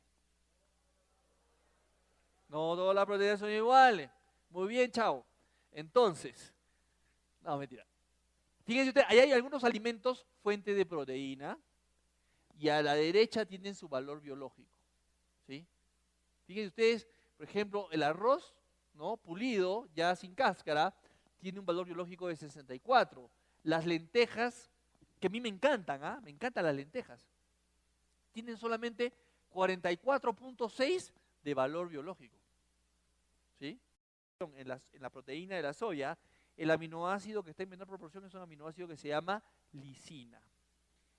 No todas las proteínas son iguales. Muy bien, chao. Entonces, no, mentira. Fíjense ustedes, ahí hay algunos alimentos fuente de proteína y a la derecha tienen su valor biológico. ¿Sí? Fíjense ustedes, por ejemplo, el arroz, ¿no? Pulido, ya sin cáscara, tiene un valor biológico de 64. Las lentejas, que a mí me encantan, ¿ah? Me encantan las lentejas, tienen solamente 44.6 de valor biológico. ¿Sí? En la proteína de la soya, el aminoácido que está en menor proporción es un aminoácido que se llama lisina.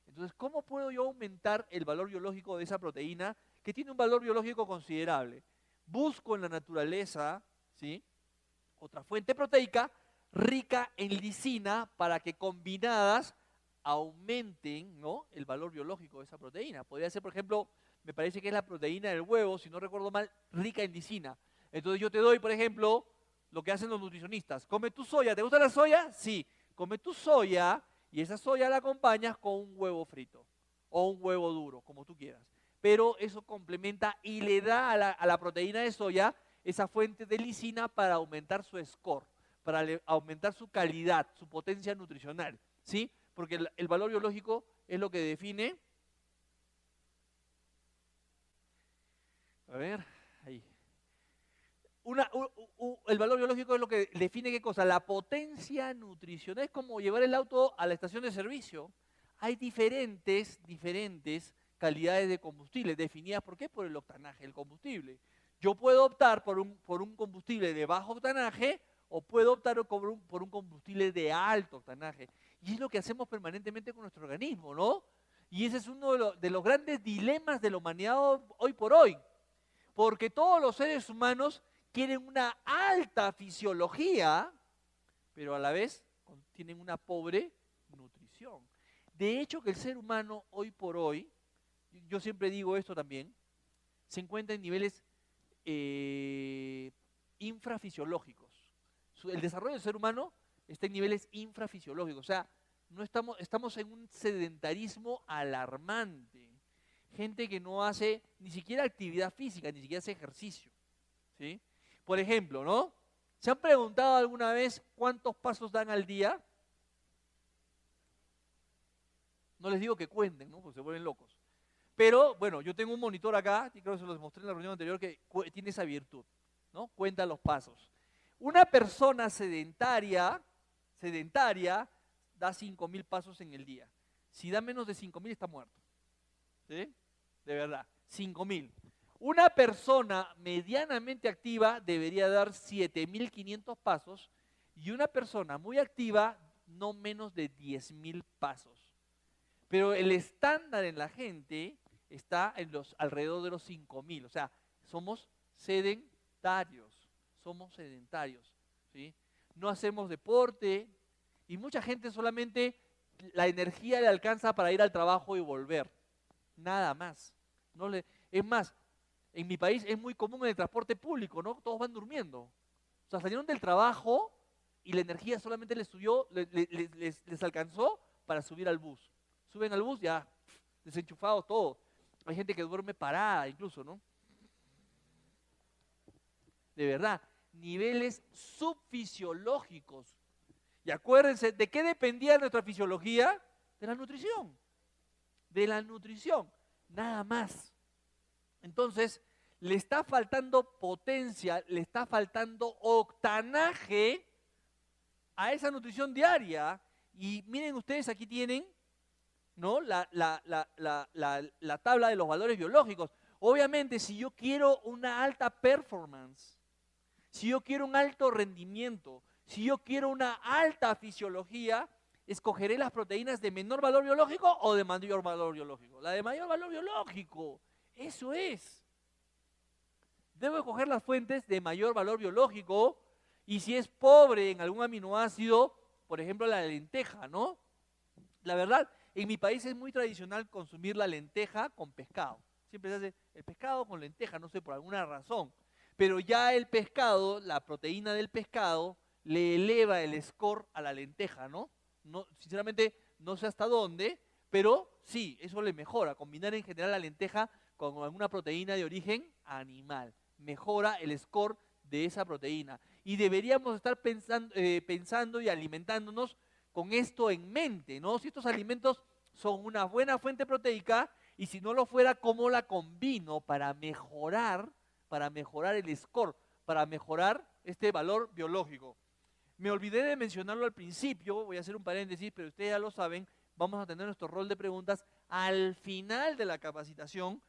Entonces, ¿cómo puedo yo aumentar el valor biológico de esa proteína que tiene un valor biológico considerable? Busco en la naturaleza, ¿sí?, otra fuente proteica rica en lisina para que combinadas aumenten, ¿no?, el valor biológico de esa proteína. Podría ser, por ejemplo, me parece que es la proteína del huevo, si no recuerdo mal, rica en lisina. Entonces yo te doy, por ejemplo, lo que hacen los nutricionistas. Come tu soya. ¿Te gusta la soya? Sí. Come tu soya y esa soya la acompañas con un huevo frito o un huevo duro, como tú quieras. Pero eso complementa y le da a la proteína de soya esa fuente de lisina para aumentar su score, para aumentar su calidad, su potencia nutricional, ¿sí? Porque el valor biológico es lo que define. A ver, ahí. El valor biológico es lo que define qué cosa, la potencia nutricional. Es como llevar el auto a la estación de servicio. Hay diferentes calidades de combustible, definidas ¿por qué? Por el octanaje del combustible. Yo puedo optar por un combustible de bajo octanaje o puedo optar por un combustible de alto octanaje. Y es lo que hacemos permanentemente con nuestro organismo, ¿no? Y ese es uno de los grandes dilemas de la humanidad hoy por hoy. Porque todos los seres humanos quieren una alta fisiología, pero a la vez tienen una pobre nutrición. De hecho, que el ser humano hoy por hoy, yo siempre digo esto también, se encuentra en niveles infrafisiológicos. El desarrollo del ser humano está en niveles infrafisiológicos, o sea, estamos en un sedentarismo alarmante. Gente que no hace ni siquiera actividad física, ni siquiera hace ejercicio, ¿sí? Por ejemplo, ¿no? ¿Se han preguntado alguna vez cuántos pasos dan al día? No les digo que cuenten, ¿no? Porque se vuelven locos. Pero, bueno, yo tengo un monitor acá, y creo que se los mostré en la reunión anterior, que tiene esa virtud, ¿no? Cuenta los pasos. Una persona sedentaria da 5.000 pasos en el día. Si da menos de 5.000 está muerto. ¿Sí? De verdad, 5.000. Una persona medianamente activa debería dar 7.500 pasos y una persona muy activa no menos de 10.000 pasos. Pero el estándar en la gente está en alrededor de los 5.000. O sea, somos sedentarios. ¿Sí? No hacemos deporte y mucha gente solamente la energía le alcanza para ir al trabajo y volver. Nada más. Es más, en mi país es muy común en el transporte público, ¿no? Todos van durmiendo. O sea, salieron del trabajo y la energía solamente les subió, les alcanzó para subir al bus. Suben al bus ya, desenchufados todos. Hay gente que duerme parada incluso, ¿no? De verdad, niveles subfisiológicos. Y acuérdense, ¿de qué dependía nuestra fisiología? De la nutrición. de la nutrición, nada más. Entonces, le está faltando potencia, le está faltando octanaje a esa nutrición diaria. Y miren ustedes, aquí tienen, ¿no?, la tabla de los valores biológicos. Obviamente, si yo quiero una alta performance, si yo quiero un alto rendimiento, si yo quiero una alta fisiología, escogeré las proteínas de menor valor biológico o de mayor valor biológico. La de mayor valor biológico, eso es. Debo escoger las fuentes de mayor valor biológico, y si es pobre en algún aminoácido, por ejemplo la lenteja, ¿no? La verdad, en mi país es muy tradicional consumir la lenteja con pescado. Siempre se hace el pescado con lenteja, no sé, por alguna razón. Pero ya el pescado, la proteína del pescado, le eleva el score a la lenteja, ¿no? No, sinceramente, no sé hasta dónde, pero sí, eso le mejora. Combinar en general la lenteja con alguna proteína de origen animal mejora el score de esa proteína. Y deberíamos estar pensando y alimentándonos con esto en mente, ¿no? Si estos alimentos son una buena fuente proteica, y si no lo fuera, ¿cómo la combino para mejorar el score, para mejorar este valor biológico? Me olvidé de mencionarlo al principio, voy a hacer un paréntesis, pero ustedes ya lo saben, vamos a tener nuestro rol de preguntas al final de la capacitación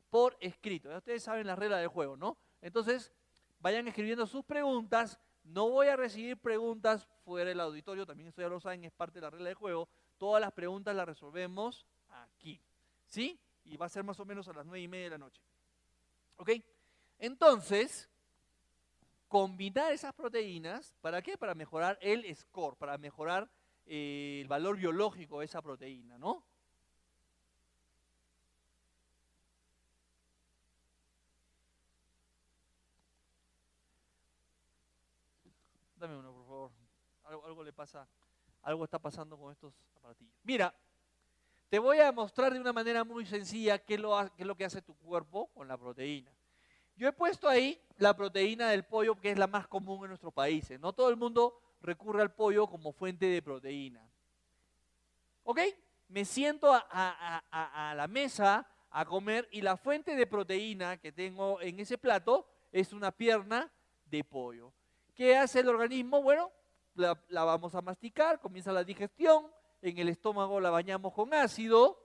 por escrito. Ya ustedes saben las reglas del juego, ¿no? Entonces, vayan escribiendo sus preguntas. No voy a recibir preguntas fuera del auditorio, también esto ya lo saben, es parte de la regla del juego. Todas las preguntas las resolvemos aquí, ¿sí? Y va a ser más o menos a las 9:30 de la noche. ¿Ok? Entonces, combinar esas proteínas, ¿para qué? Para mejorar el score, para mejorar el valor biológico de esa proteína, ¿no? Dame uno, por favor. Algo le pasa, algo está pasando con estos aparatillos. Mira, te voy a mostrar de una manera muy sencilla qué es lo que hace tu cuerpo con la proteína. Yo he puesto ahí la proteína del pollo, que es la más común en nuestros países. No todo el mundo recurre al pollo como fuente de proteína. ¿Ok? Me siento a la mesa a comer, y la fuente de proteína que tengo en ese plato es una pierna de pollo. ¿Qué hace el organismo? Bueno, la vamos a masticar, comienza la digestión, en el estómago la bañamos con ácido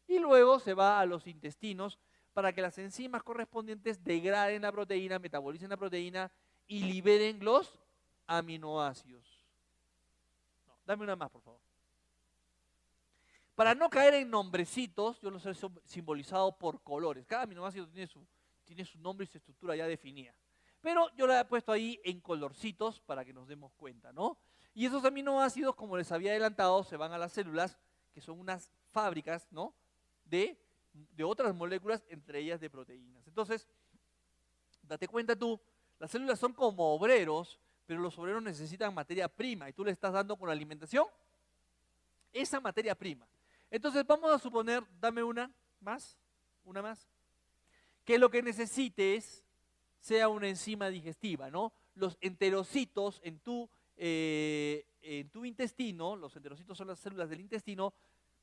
y luego se va a los intestinos para que las enzimas correspondientes degraden la proteína, metabolicen la proteína y liberen los aminoácidos. No, dame una más, por favor. Para no caer en nombrecitos, yo los he simbolizado por colores. Cada aminoácido tiene su nombre y su estructura ya definida. Pero yo la he puesto ahí en colorcitos para que nos demos cuenta, ¿no? Y esos aminoácidos, como les había adelantado, se van a las células, que son unas fábricas, ¿no?, de otras moléculas, entre ellas de proteínas. Entonces, date cuenta tú, las células son como obreros, pero los obreros necesitan materia prima, y tú le estás dando con la alimentación esa materia prima. Entonces vamos a suponer, dame una más, que lo que necesites sea una enzima digestiva, ¿no? Los enterocitos en tu intestino, los enterocitos son las células del intestino,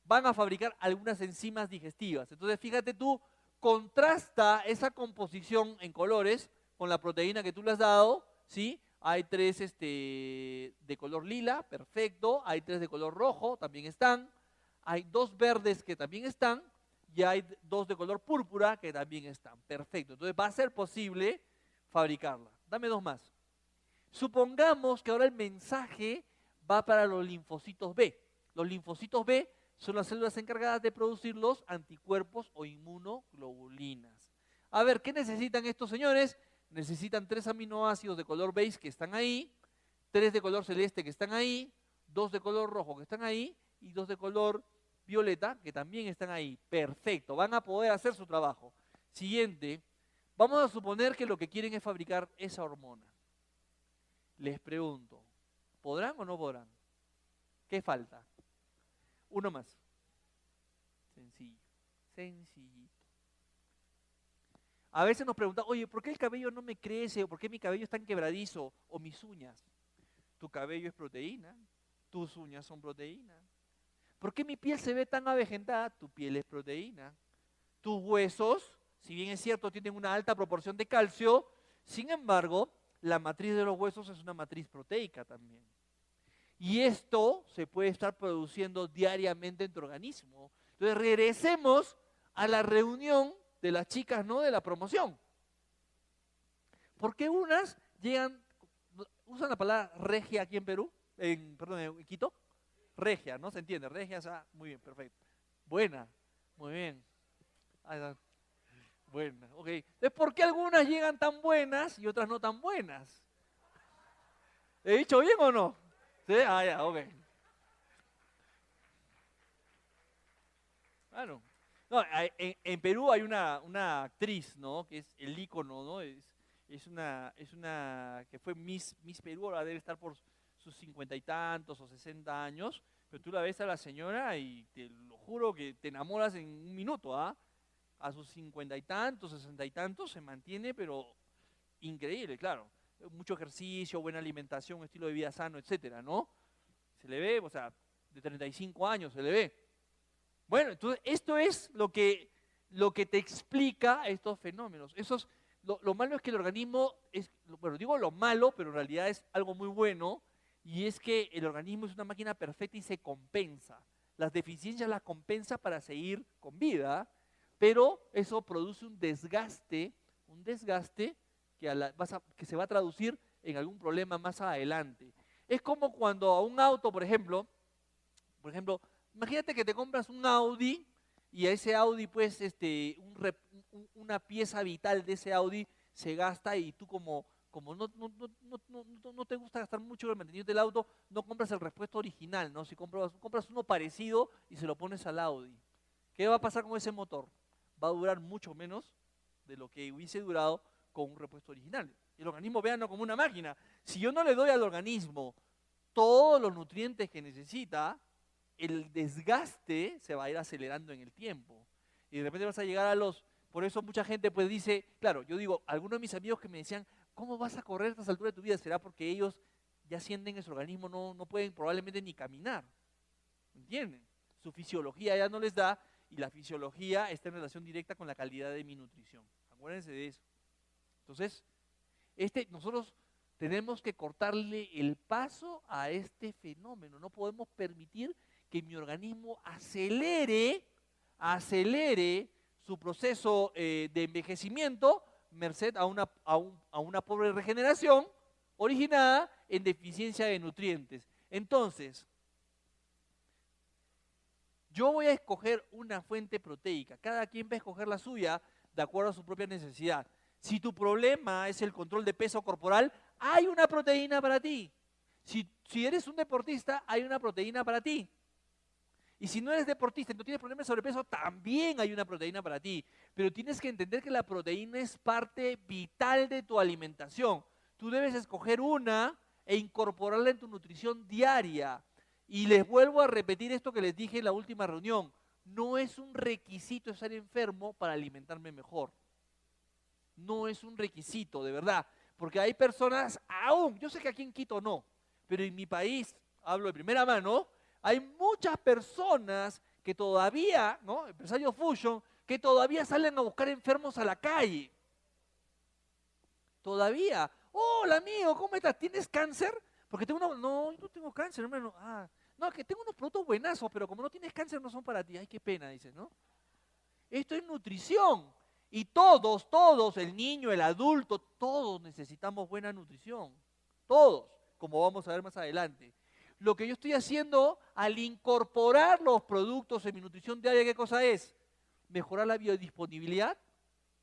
van a fabricar algunas enzimas digestivas. Entonces fíjate tú, contrasta esa composición en colores con la proteína que tú le has dado, ¿sí? Hay 3 de color lila, perfecto. Hay 3 de color rojo, también están. Hay 2 verdes que también están. Y hay 2 de color púrpura que también están. Perfecto. Entonces va a ser posible fabricarla. Dame 2 más. Supongamos que ahora el mensaje va para los linfocitos B. Los linfocitos B son las células encargadas de producir los anticuerpos o inmunoglobulinas. A ver, ¿qué necesitan estos señores? Necesitan 3 aminoácidos de color beige que están ahí, 3 de color celeste que están ahí, 2 de color rojo que están ahí y 2 de color violeta que también están ahí. Perfecto, van a poder hacer su trabajo. Siguiente, vamos a suponer que lo que quieren es fabricar esa hormona. Les pregunto, ¿podrán o no podrán? ¿Qué falta? Uno más. Sencillo, sencillito. A veces nos preguntan, oye, ¿por qué el cabello no me crece? ¿O por qué mi cabello es tan quebradizo? ¿O mis uñas? Tu cabello es proteína, tus uñas son proteína. ¿Por qué mi piel se ve tan avejentada? Tu piel es proteína. Tus huesos, si bien es cierto, tienen una alta proporción de calcio, sin embargo, la matriz de los huesos es una matriz proteica también. Y esto se puede estar produciendo diariamente en tu organismo. Entonces regresemos a la reunión de las chicas, ¿no? De la promoción. ¿Por qué unas llegan, usan la palabra regia aquí en Perú? Perdón, en Quito. Regia, ¿no? ¿Se entiende? Regia, muy bien, perfecto. Buena, muy bien. Ahí está. Buena, ok. Entonces, ¿por qué algunas llegan tan buenas y otras no tan buenas? ¿He dicho bien o no? ¿Sí? Ah, ya, ok. Claro. No, en Perú hay una actriz, ¿no? Que es el ícono, ¿no? Es una que fue Miss Perú, ahora debe estar por sus 50 y tantos o 60 años, pero tú la ves a la señora y te lo juro que te enamoras en un minuto, ¿ah? A sus 50 y tantos, 60 y tantos se mantiene, pero increíble, claro. Mucho ejercicio, buena alimentación, estilo de vida sano, etcétera, ¿no? Se le ve, o sea, de 35 años se le ve. Bueno, entonces esto es lo que te explica estos fenómenos. Lo malo es que el organismo, bueno, digo lo malo, pero en realidad es algo muy bueno, y es que el organismo es una máquina perfecta y se compensa. Las deficiencias las compensa para seguir con vida, pero eso produce un desgaste que se va a traducir en algún problema más adelante. Es como cuando a un auto, por ejemplo, imagínate que te compras un Audi y a ese Audi, pues, una pieza vital de ese Audi se gasta y tú como no te gusta gastar mucho en el mantenimiento del auto, no compras el repuesto original, ¿no? Si compras uno parecido y se lo pones al Audi. ¿Qué va a pasar con ese motor? Va a durar mucho menos de lo que hubiese durado con un repuesto original. El organismo, véanlo como una máquina. Si yo no le doy al organismo todos los nutrientes que necesita, el desgaste se va a ir acelerando en el tiempo. Y de repente vas a llegar por eso mucha gente pues dice, claro, yo digo, algunos de mis amigos que me decían, ¿cómo vas a correr a estas alturas de tu vida? Será porque ellos ya sienten que su organismo no pueden probablemente ni caminar. ¿Entienden? Su fisiología ya no les da y la fisiología está en relación directa con la calidad de mi nutrición. Acuérdense de eso. Entonces, nosotros tenemos que cortarle el paso a este fenómeno. No podemos permitir que mi organismo acelere su proceso de envejecimiento merced a una pobre regeneración originada en deficiencia de nutrientes. Entonces, yo voy a escoger una fuente proteica. Cada quien va a escoger la suya de acuerdo a su propia necesidad. Si tu problema es el control de peso corporal, hay una proteína para ti. Si eres un deportista, hay una proteína para ti. Y si no eres deportista y no tienes problemas de sobrepeso, también hay una proteína para ti. Pero tienes que entender que la proteína es parte vital de tu alimentación. Tú debes escoger una e incorporarla en tu nutrición diaria. Y les vuelvo a repetir esto que les dije en la última reunión. No es un requisito estar enfermo para alimentarme mejor. No es un requisito, de verdad. Porque hay personas aún, yo sé que aquí en Quito no, pero en mi país, hablo de primera mano, hay muchas personas que todavía, ¿no? Empresarios Fusion, que todavía salen a buscar enfermos a la calle. Todavía. Hola amigo, ¿cómo estás? ¿Tienes cáncer? Porque no, yo no tengo cáncer, hermano. No, que tengo unos productos buenazos, pero como no tienes cáncer no son para ti. Ay, qué pena, dices, ¿no? Esto es nutrición. Y todos, el niño, el adulto, todos necesitamos buena nutrición. Todos, como vamos a ver más adelante. Lo que yo estoy haciendo al incorporar los productos en mi nutrición diaria, ¿qué cosa es? Mejorar la biodisponibilidad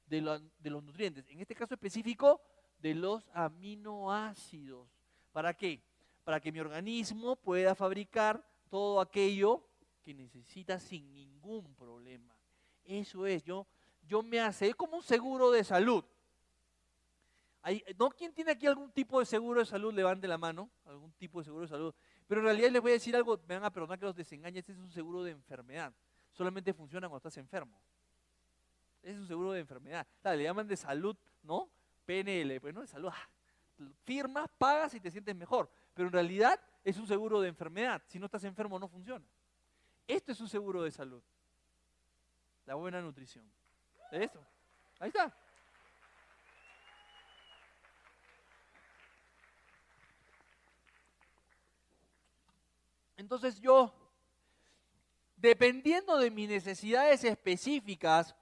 de los nutrientes. En este caso específico, de los aminoácidos. ¿Para qué? Para que mi organismo pueda fabricar todo aquello que necesita sin ningún problema. Eso es, yo me hace, es como un seguro de salud. ¿No? ¿Quién tiene aquí algún tipo de seguro de salud? Levante la mano, algún tipo de seguro de salud. Pero en realidad les voy a decir algo, me van a perdonar que los desengañe, este es un seguro de enfermedad. Solamente funciona cuando estás enfermo. Es un seguro de enfermedad. Le llaman de salud, ¿no? PNL, pues no de salud. Firmas, pagas y te sientes mejor. Pero en realidad es un seguro de enfermedad. Si no estás enfermo no funciona. Esto es un seguro de salud. La buena nutrición. Eso. Ahí está. Entonces yo, dependiendo de mis necesidades específicas,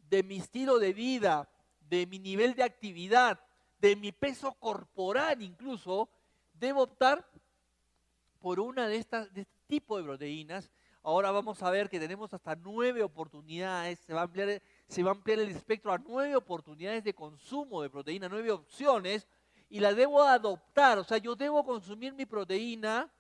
de mi estilo de vida, de mi nivel de actividad, de mi peso corporal incluso, debo optar por una de este tipo de proteínas. Ahora vamos a ver que tenemos hasta 9 oportunidades, se va a ampliar el espectro a 9 oportunidades de consumo de proteína, 9 opciones, y la debo adoptar. O sea, yo debo consumir mi proteína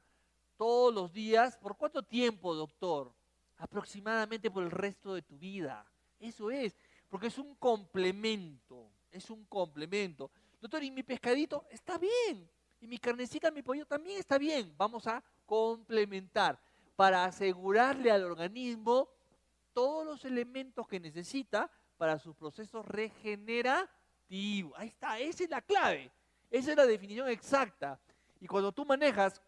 todos los días. ¿Por cuánto tiempo, doctor? Aproximadamente por el resto de tu vida. Eso es, porque es un complemento, es un complemento. Doctor, ¿y mi pescadito? Está bien. Y mi carnecita, mi pollo también está bien. Vamos a complementar para asegurarle al organismo todos los elementos que necesita para sus procesos regenerativos. Ahí está, esa es la clave. Esa es la definición exacta. Y cuando tú manejas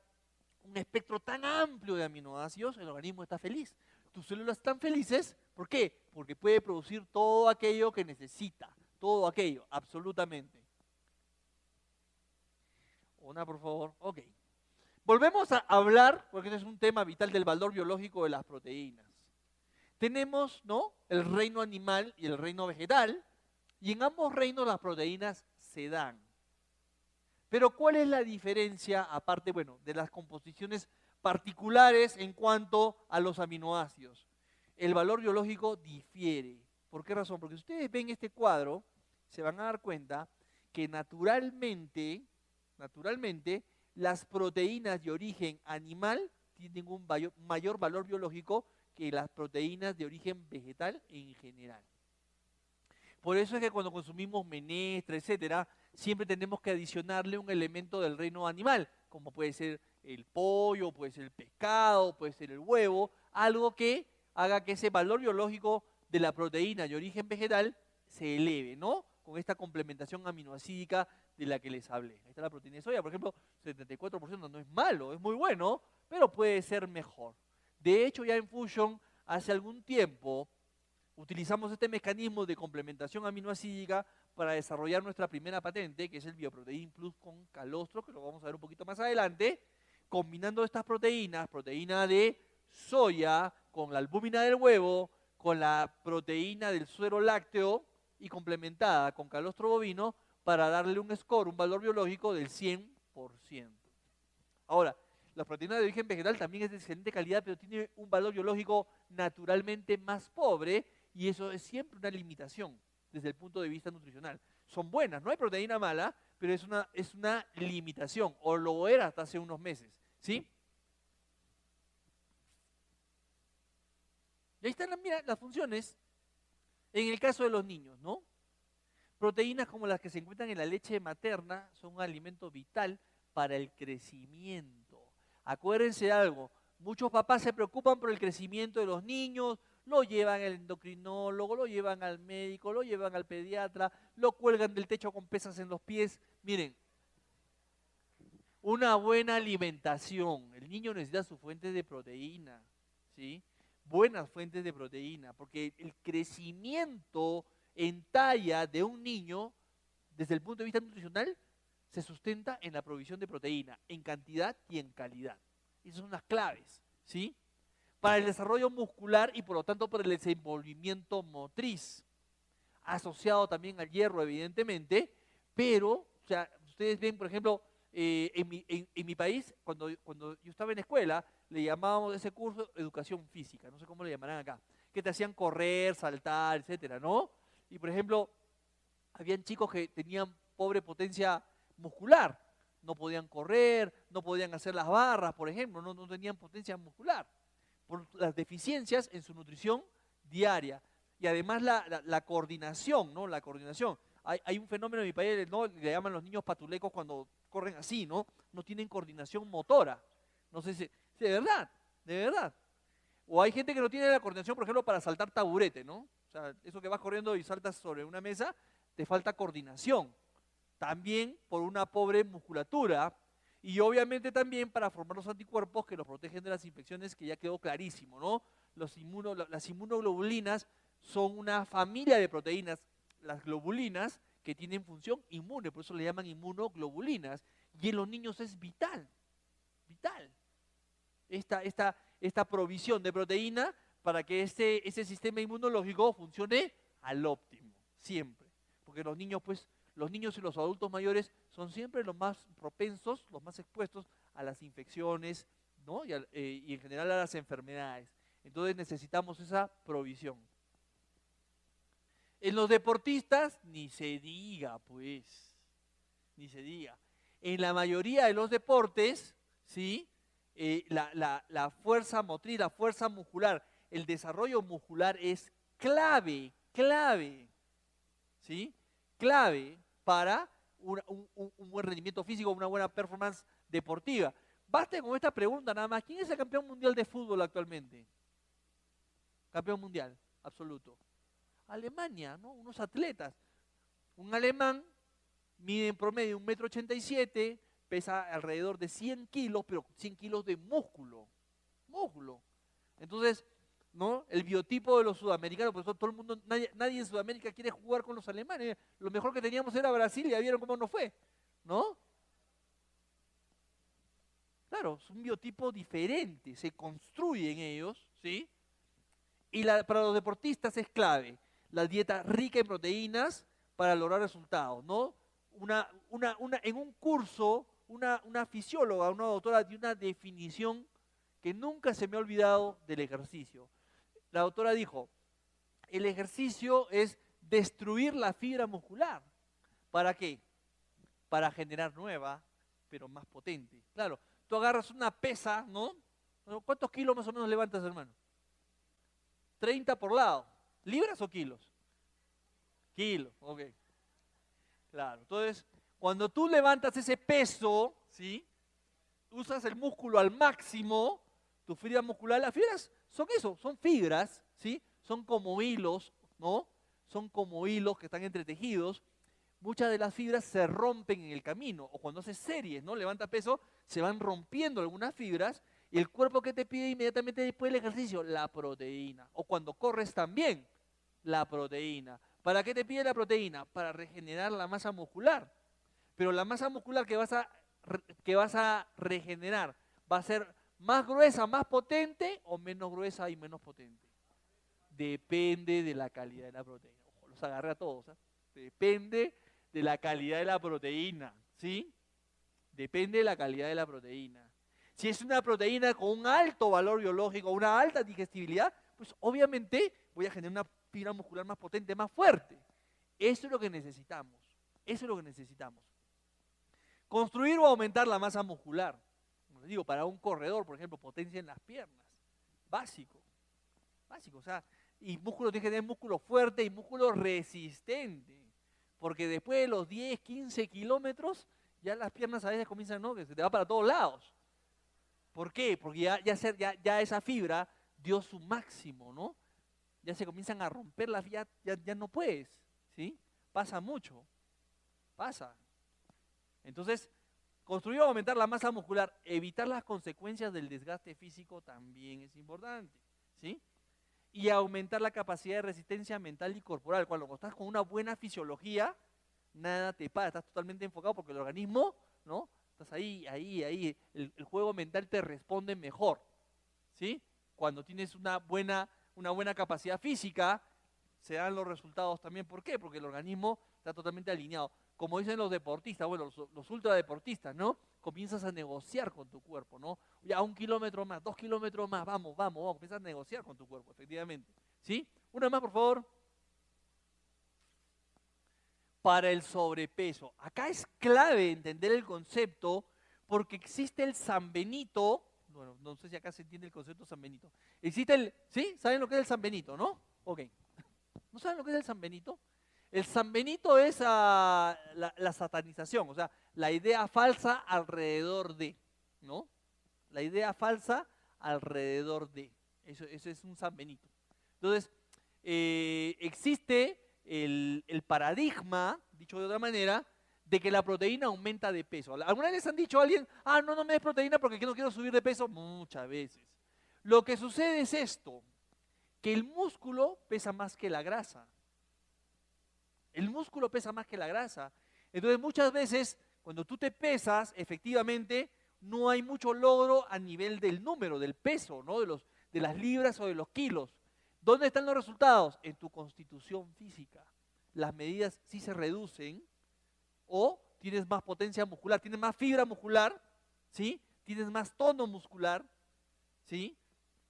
un espectro tan amplio de aminoácidos, el organismo está feliz. Tus células están felices, ¿por qué? Porque puede producir todo aquello que necesita. Todo aquello, absolutamente. Una, por favor. Ok. Volvemos a hablar, porque este es un tema vital, del valor biológico de las proteínas. Tenemos, ¿no?, el reino animal y el reino vegetal, y en ambos reinos las proteínas se dan. Pero ¿cuál es la diferencia, aparte, bueno, de las composiciones particulares en cuanto a los aminoácidos? El valor biológico difiere. ¿Por qué razón? Porque si ustedes ven este cuadro, se van a dar cuenta que naturalmente, las proteínas de origen animal tienen un mayor valor biológico que las proteínas de origen vegetal en general. Por eso es que cuando consumimos menestra, etcétera, siempre tenemos que adicionarle un elemento del reino animal, como puede ser el pollo, puede ser el pescado, puede ser el huevo, algo que haga que ese valor biológico de la proteína de origen vegetal se eleve, ¿no? Con esta complementación aminoácidica de la que les hablé. Ahí está la proteína de soya, por ejemplo, 74% no es malo, es muy bueno, pero puede ser mejor. De hecho, ya en Fusion, hace algún tiempo, utilizamos este mecanismo de complementación aminoácidica para desarrollar nuestra primera patente, que es el Bioprotein Plus con calostro, que lo vamos a ver un poquito más adelante, combinando estas proteínas, proteína de soya con la albúmina del huevo, con la proteína del suero lácteo y complementada con calostro bovino para darle un score, un valor biológico del 100%. Ahora, la proteína de origen vegetal también es de excelente calidad, pero tiene un valor biológico naturalmente más pobre, y eso es siempre una limitación desde el punto de vista nutricional. Son buenas, no hay proteína mala, pero es una limitación, o lo era hasta hace unos meses, ¿sí? Y ahí están las funciones en el caso de los niños, ¿no? Proteínas como las que se encuentran en la leche materna son un alimento vital para el crecimiento. Acuérdense de algo, muchos papás se preocupan por el crecimiento de los niños, lo llevan al endocrinólogo, lo llevan al médico, lo llevan al pediatra, lo cuelgan del techo con pesas en los pies. Miren, una buena alimentación, el niño necesita sus fuentes de proteína, ¿sí? Buenas fuentes de proteína, porque el crecimiento en talla de un niño, desde el punto de vista nutricional, se sustenta en la provisión de proteína, en cantidad y en calidad. Esas son las claves, ¿sí? Para el desarrollo muscular y por lo tanto para el desenvolvimiento motriz, asociado también al hierro, evidentemente, pero, o sea, ustedes ven, por ejemplo, en mi país, cuando yo estaba en escuela, le llamábamos a ese curso educación física, no sé cómo le llamarán acá, que te hacían correr, saltar, etcétera, ¿no? Y por ejemplo, habían chicos que tenían pobre potencia muscular, no podían correr, no podían hacer las barras, por ejemplo, no tenían potencia muscular, por las deficiencias en su nutrición diaria. Y además la coordinación, ¿no? La coordinación. Hay un fenómeno en mi país, ¿no?, le llaman los niños patulecos cuando corren así, ¿no? No tienen coordinación motora. No sé si, de verdad, de verdad. O hay gente que no tiene la coordinación, por ejemplo, para saltar taburete, ¿no? O sea, eso que vas corriendo y saltas sobre una mesa, te falta coordinación. También por una pobre musculatura. Y obviamente también para formar los anticuerpos que los protegen de las infecciones, que ya quedó clarísimo, ¿no? Las inmunoglobulinas son una familia de proteínas, las globulinas, que tienen función inmune, por eso le llaman inmunoglobulinas. Y en los niños es vital, vital, esta provisión de proteína para que ese sistema inmunológico funcione al óptimo, siempre. Porque los niños, pues, los niños y los adultos mayores son siempre los más propensos, los más expuestos a las infecciones, ¿no? Y en general a las enfermedades. Entonces necesitamos esa provisión. En los deportistas, ni se diga, pues, ni se diga. En la mayoría de los deportes, ¿sí? La fuerza motriz, la fuerza muscular, el desarrollo muscular es clave, ¿sí? Clave para un buen rendimiento físico, una buena performance deportiva. Basta con esta pregunta nada más. ¿Quién es el campeón mundial de fútbol actualmente? Campeón mundial, absoluto. Alemania, ¿no? Unos atletas. Un alemán mide en promedio 1,87 m, pesa alrededor de 100 kilos, pero 100 kilos de músculo. Músculo. Entonces, ¿no? El biotipo de los sudamericanos, pues todo el mundo, nadie en Sudamérica quiere jugar con los alemanes. Lo mejor que teníamos era Brasil y ya vieron cómo nos fue, ¿no? Claro, es un biotipo diferente, se construye en ellos, ¿sí? Y para los deportistas es clave la dieta rica en proteínas para lograr resultados, ¿no? En un curso, una fisióloga, una doctora dio una definición que nunca se me ha olvidado del ejercicio. La doctora dijo, el ejercicio es destruir la fibra muscular. ¿Para qué? Para generar nueva, pero más potente. Claro, tú agarras una pesa, ¿no? ¿Cuántos kilos más o menos levantas, hermano? 30 por lado. ¿Libras o kilos? Kilos, ok. Claro, entonces, cuando tú levantas ese peso, ¿sí? Usas el músculo al máximo, tu fibra muscular, las fibras son eso, son fibras, ¿sí? Son como hilos, ¿no? Son como hilos que están entretejidos. Muchas de las fibras se rompen en el camino, o cuando haces series, ¿no? Levanta peso, se van rompiendo algunas fibras, y el cuerpo que te pide inmediatamente después del ejercicio, la proteína. O cuando corres también, la proteína. ¿Para qué te pide la proteína? Para regenerar la masa muscular. Pero la masa muscular que vas a regenerar va a ser más gruesa, más potente, o menos gruesa y menos potente. Depende de la calidad de la proteína. Ojo, los agarré a todos, ¿eh? Depende de la calidad de la proteína, ¿sí? Depende de la calidad de la proteína. Si es una proteína con un alto valor biológico, una alta digestibilidad, pues obviamente voy a generar una fibra muscular más potente, más fuerte. Eso es lo que necesitamos. Eso es lo que necesitamos. Construir o aumentar la masa muscular. Como les digo, para un corredor, por ejemplo, potencia en las piernas. Básico. Básico, o sea, y músculo tiene que tener músculo fuerte y músculo resistente. Porque después de los 10, 15 kilómetros, ya las piernas a veces comienzan, ¿no? Que se te va para todos lados. ¿Por qué? Porque ya esa fibra dio su máximo, ¿no? Ya se comienzan a romper las, ya no puedes, ¿sí? Pasa mucho, pasa. Entonces, construir o aumentar la masa muscular, evitar las consecuencias del desgaste físico también es importante, ¿sí? Y aumentar la capacidad de resistencia mental y corporal. Cuando estás con una buena fisiología, nada te pasa, estás totalmente enfocado porque el organismo, ¿no? Estás ahí, el juego mental te responde mejor, ¿sí? Cuando tienes una buena capacidad física, se dan los resultados también. ¿Por qué? Porque el organismo está totalmente alineado. Como dicen los deportistas, bueno, los ultradeportistas, ¿no? Comienzas a negociar con tu cuerpo, ¿no? Ya 1 kilómetro más, 2 kilómetros más, vamos, comienzas a negociar con tu cuerpo, efectivamente, ¿sí? Una más, por favor. Para el sobrepeso. Acá es clave entender el concepto porque existe el San Benito. Bueno, no sé si acá se entiende el concepto San Benito. Existe ¿sí? ¿Saben lo que es el San Benito, no? Ok. ¿No saben lo que es el San Benito? El San Benito es la satanización, o sea, la idea falsa alrededor de, ¿no? La idea falsa alrededor de. Eso es un San Benito. Entonces, existe el paradigma, dicho de otra manera, de que la proteína aumenta de peso. ¿Alguna vez les han dicho a alguien, no me des proteína porque no quiero subir de peso? Muchas veces. Lo que sucede es esto, que el músculo pesa más que la grasa. El músculo pesa más que la grasa. Entonces muchas veces cuando tú te pesas, efectivamente no hay mucho logro a nivel del número, del peso, ¿no? De las libras o de los kilos. ¿Dónde están los resultados? En tu constitución física. Las medidas sí se reducen o tienes más potencia muscular, tienes más fibra muscular, ¿sí? Tienes más tono muscular, ¿sí?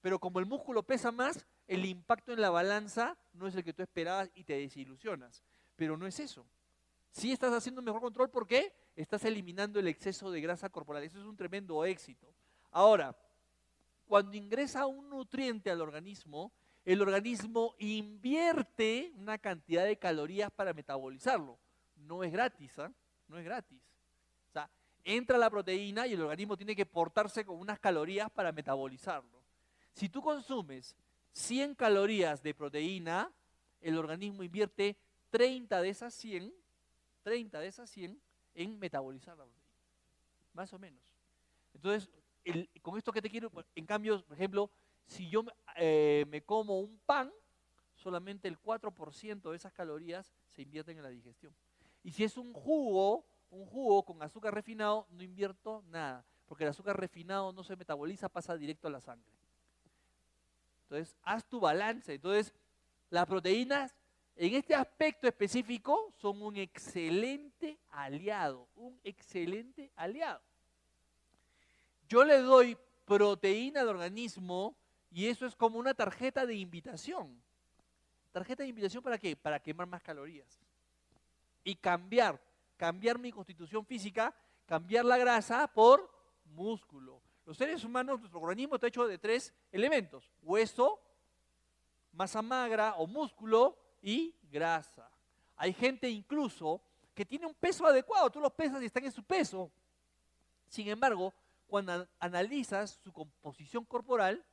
Pero como el músculo pesa más, el impacto en la balanza no es el que tú esperabas y te desilusionas. Pero no es eso. Sí estás haciendo un mejor control, ¿por qué? Estás eliminando el exceso de grasa corporal. Eso es un tremendo éxito. Ahora, cuando ingresa un nutriente al organismo, el organismo invierte una cantidad de calorías para metabolizarlo. No es gratis, ¿ah? No es gratis. O sea, entra la proteína y el organismo tiene que portarse con unas calorías para metabolizarlo. Si tú consumes 100 calorías de proteína, el organismo invierte 30 de esas 100 en metabolizar la proteína. Más o menos. Entonces, con esto que te quiero, en cambio, por ejemplo, si yo me como un pan, solamente el 4% de esas calorías se invierten en la digestión. Y si es un jugo con azúcar refinado, no invierto nada, porque el azúcar refinado no se metaboliza, pasa directo a la sangre. Entonces, haz tu balance. Entonces, las proteínas, en este aspecto específico, son un excelente aliado, Yo le doy proteína al organismo y eso es como una tarjeta de invitación. ¿Tarjeta de invitación para qué? Para quemar más calorías. Y cambiar mi constitución física, cambiar la grasa por músculo. Los seres humanos, nuestro organismo está hecho de 3 elementos: hueso, masa magra o músculo y grasa. Hay gente incluso que tiene un peso adecuado, tú los pesas y están en su peso. Sin embargo, cuando analizas su composición corporal,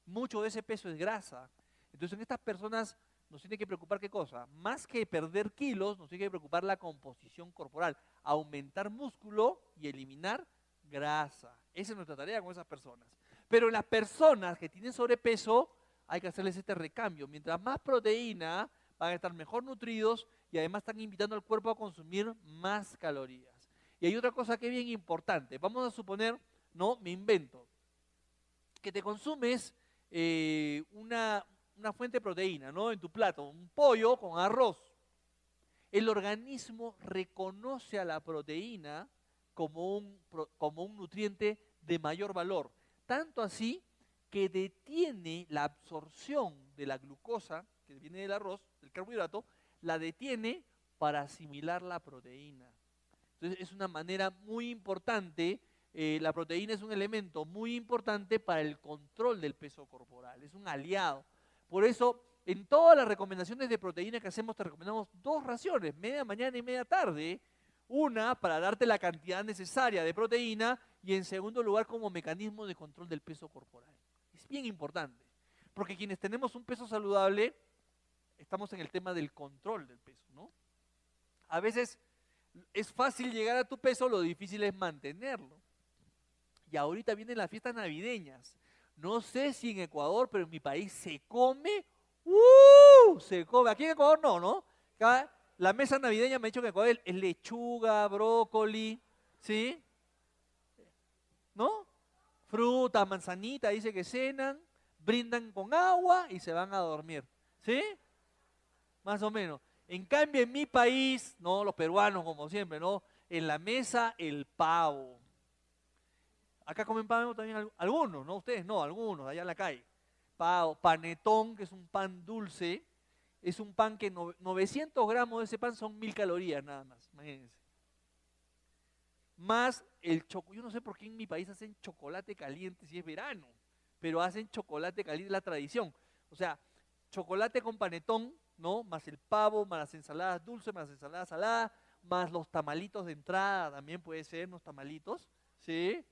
mucho de ese peso es grasa. Entonces en estas personas nos tiene que preocupar ¿qué cosa? Más que perder kilos, nos tiene que preocupar la composición corporal, aumentar músculo y eliminar grasa. Esa es nuestra tarea con esas personas. Pero las personas que tienen sobrepeso, hay que hacerles este recambio. Mientras más proteína, van a estar mejor nutridos y además están invitando al cuerpo a consumir más calorías. Y hay otra cosa que es bien importante. Vamos a suponer, me invento, que te consumes una fuente de proteína, en tu plato, un pollo con arroz. El organismo reconoce a la proteína como un nutriente de mayor valor. Tanto así que detiene la absorción de la glucosa, que viene del arroz, del carbohidrato, la detiene para asimilar la proteína. Entonces es una manera muy importante, la proteína es un elemento muy importante para el control del peso corporal, es un aliado. Por eso, en todas las recomendaciones de proteína que hacemos, te recomendamos 2 raciones, media mañana y media tarde. Una, para darte la cantidad necesaria de proteína, y en segundo lugar, como mecanismo de control del peso corporal. Es bien importante, porque quienes tenemos un peso saludable, estamos en el tema del control del peso, ¿no? A veces es fácil llegar a tu peso, lo difícil es mantenerlo. Y ahorita vienen las fiestas navideñas. No sé si en Ecuador, pero en mi país se come, se come. Aquí en Ecuador no. La mesa navideña me ha dicho que en Ecuador es lechuga, brócoli, ¿sí? ¿No? Fruta, manzanita, dice que cenan, brindan con agua y se van a dormir, ¿sí? Más o menos. En cambio, en mi país, los peruanos, como siempre, en la mesa el pavo. Acá comen pavo también algunos, ¿no? Ustedes no, algunos, allá en la calle. Pavo, panetón, que es un pan dulce, es un pan que 900 gramos de ese pan son 1000 calorías nada más, imagínense. Más el chocolate, yo no sé por qué en mi país hacen chocolate caliente si es verano, pero hacen chocolate caliente, es la tradición. O sea, chocolate con panetón, más el pavo, más las ensaladas dulces, más las ensaladas saladas, más los tamalitos de entrada, también puede ser unos tamalitos, ¿sí?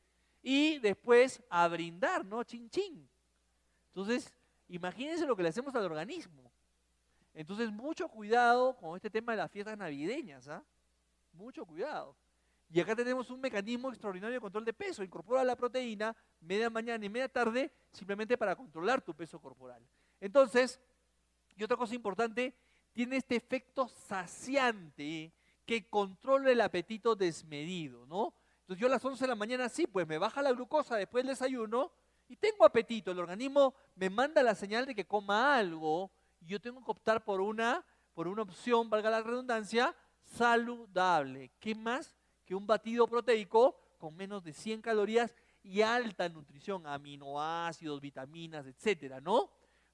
Y después a brindar, Chin chin. Entonces, imagínense lo que le hacemos al organismo. Entonces, mucho cuidado con este tema de las fiestas navideñas, ¿ah? Mucho cuidado. Y acá tenemos un mecanismo extraordinario de control de peso. Incorpora la proteína media mañana y media tarde simplemente para controlar tu peso corporal. Entonces, y otra cosa importante, tiene este efecto saciante que controla el apetito desmedido, ¿no? Entonces yo a las 11 de la mañana sí, pues me baja la glucosa después del desayuno y tengo apetito. El organismo me manda la señal de que coma algo y yo tengo que optar por una opción, valga la redundancia, saludable. ¿Qué más que un batido proteico con menos de 100 calorías y alta nutrición, aminoácidos, vitaminas, etcétera, ¿no?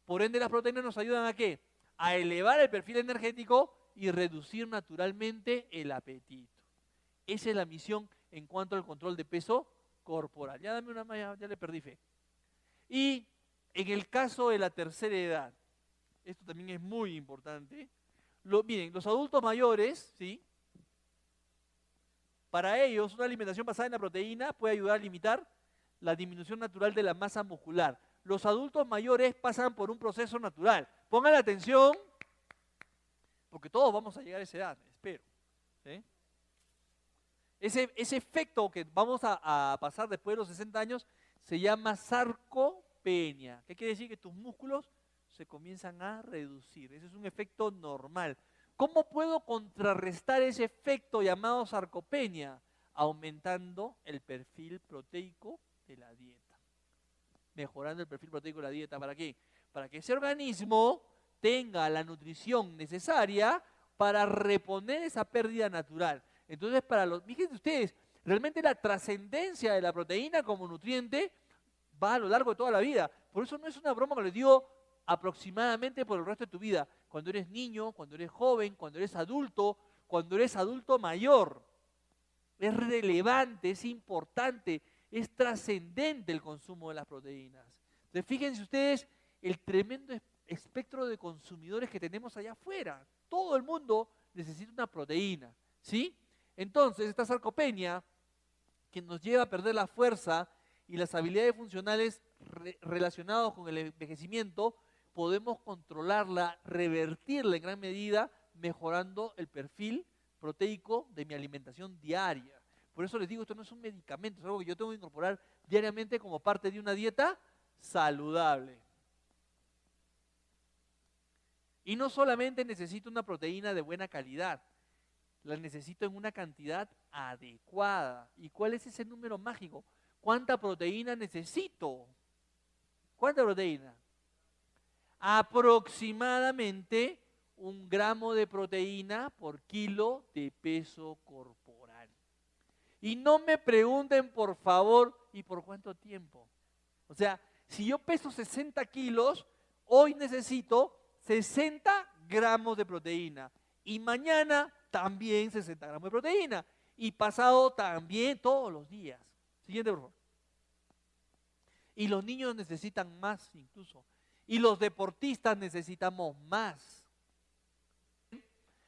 Por ende, las proteínas nos ayudan ¿a qué? A elevar el perfil energético y reducir naturalmente el apetito. Esa es la misión en cuanto al control de peso corporal. Ya dame una más, ya le perdí fe. Y en el caso de la tercera edad, esto también es muy importante. Miren, los adultos mayores, ¿sí? Para ellos, una alimentación basada en la proteína puede ayudar a limitar la disminución natural de la masa muscular. Los adultos mayores pasan por un proceso natural. Pongan atención, porque todos vamos a llegar a esa edad, espero. ¿Sí? Ese efecto que vamos a pasar después de los 60 años se llama sarcopenia. ¿Qué quiere decir? Que tus músculos se comienzan a reducir. Ese es un efecto normal. ¿Cómo puedo contrarrestar ese efecto llamado sarcopenia? Aumentando el perfil proteico de la dieta. Mejorando el perfil proteico de la dieta. ¿Para qué? Para que ese organismo tenga la nutrición necesaria para reponer esa pérdida natural. Entonces, fíjense ustedes, realmente la trascendencia de la proteína como nutriente va a lo largo de toda la vida. Por eso no es una broma que les digo aproximadamente por el resto de tu vida. Cuando eres niño, cuando eres joven, cuando eres adulto mayor. Es relevante, es importante, es trascendente el consumo de las proteínas. Entonces, fíjense ustedes el tremendo espectro de consumidores que tenemos allá afuera. Todo el mundo necesita una proteína, ¿sí? Entonces, esta sarcopenia que nos lleva a perder la fuerza y las habilidades funcionales relacionadas con el envejecimiento, podemos controlarla, revertirla en gran medida, mejorando el perfil proteico de mi alimentación diaria. Por eso les digo, esto no es un medicamento, es algo que yo tengo que incorporar diariamente como parte de una dieta saludable. Y no solamente necesito una proteína de buena calidad, la necesito en una cantidad adecuada. ¿Y cuál es ese número mágico? ¿Cuánta proteína necesito? ¿Cuánta proteína? Aproximadamente 1 gramo de proteína por kilo de peso corporal. Y no me pregunten, por favor, ¿y por cuánto tiempo? O sea, si yo peso 60 kilos, hoy necesito 60 gramos de proteína. Y mañana también 60 gramos de proteína. Y pasado también todos los días. Siguiente, por favor. Y los niños necesitan más incluso. Y los deportistas necesitamos más.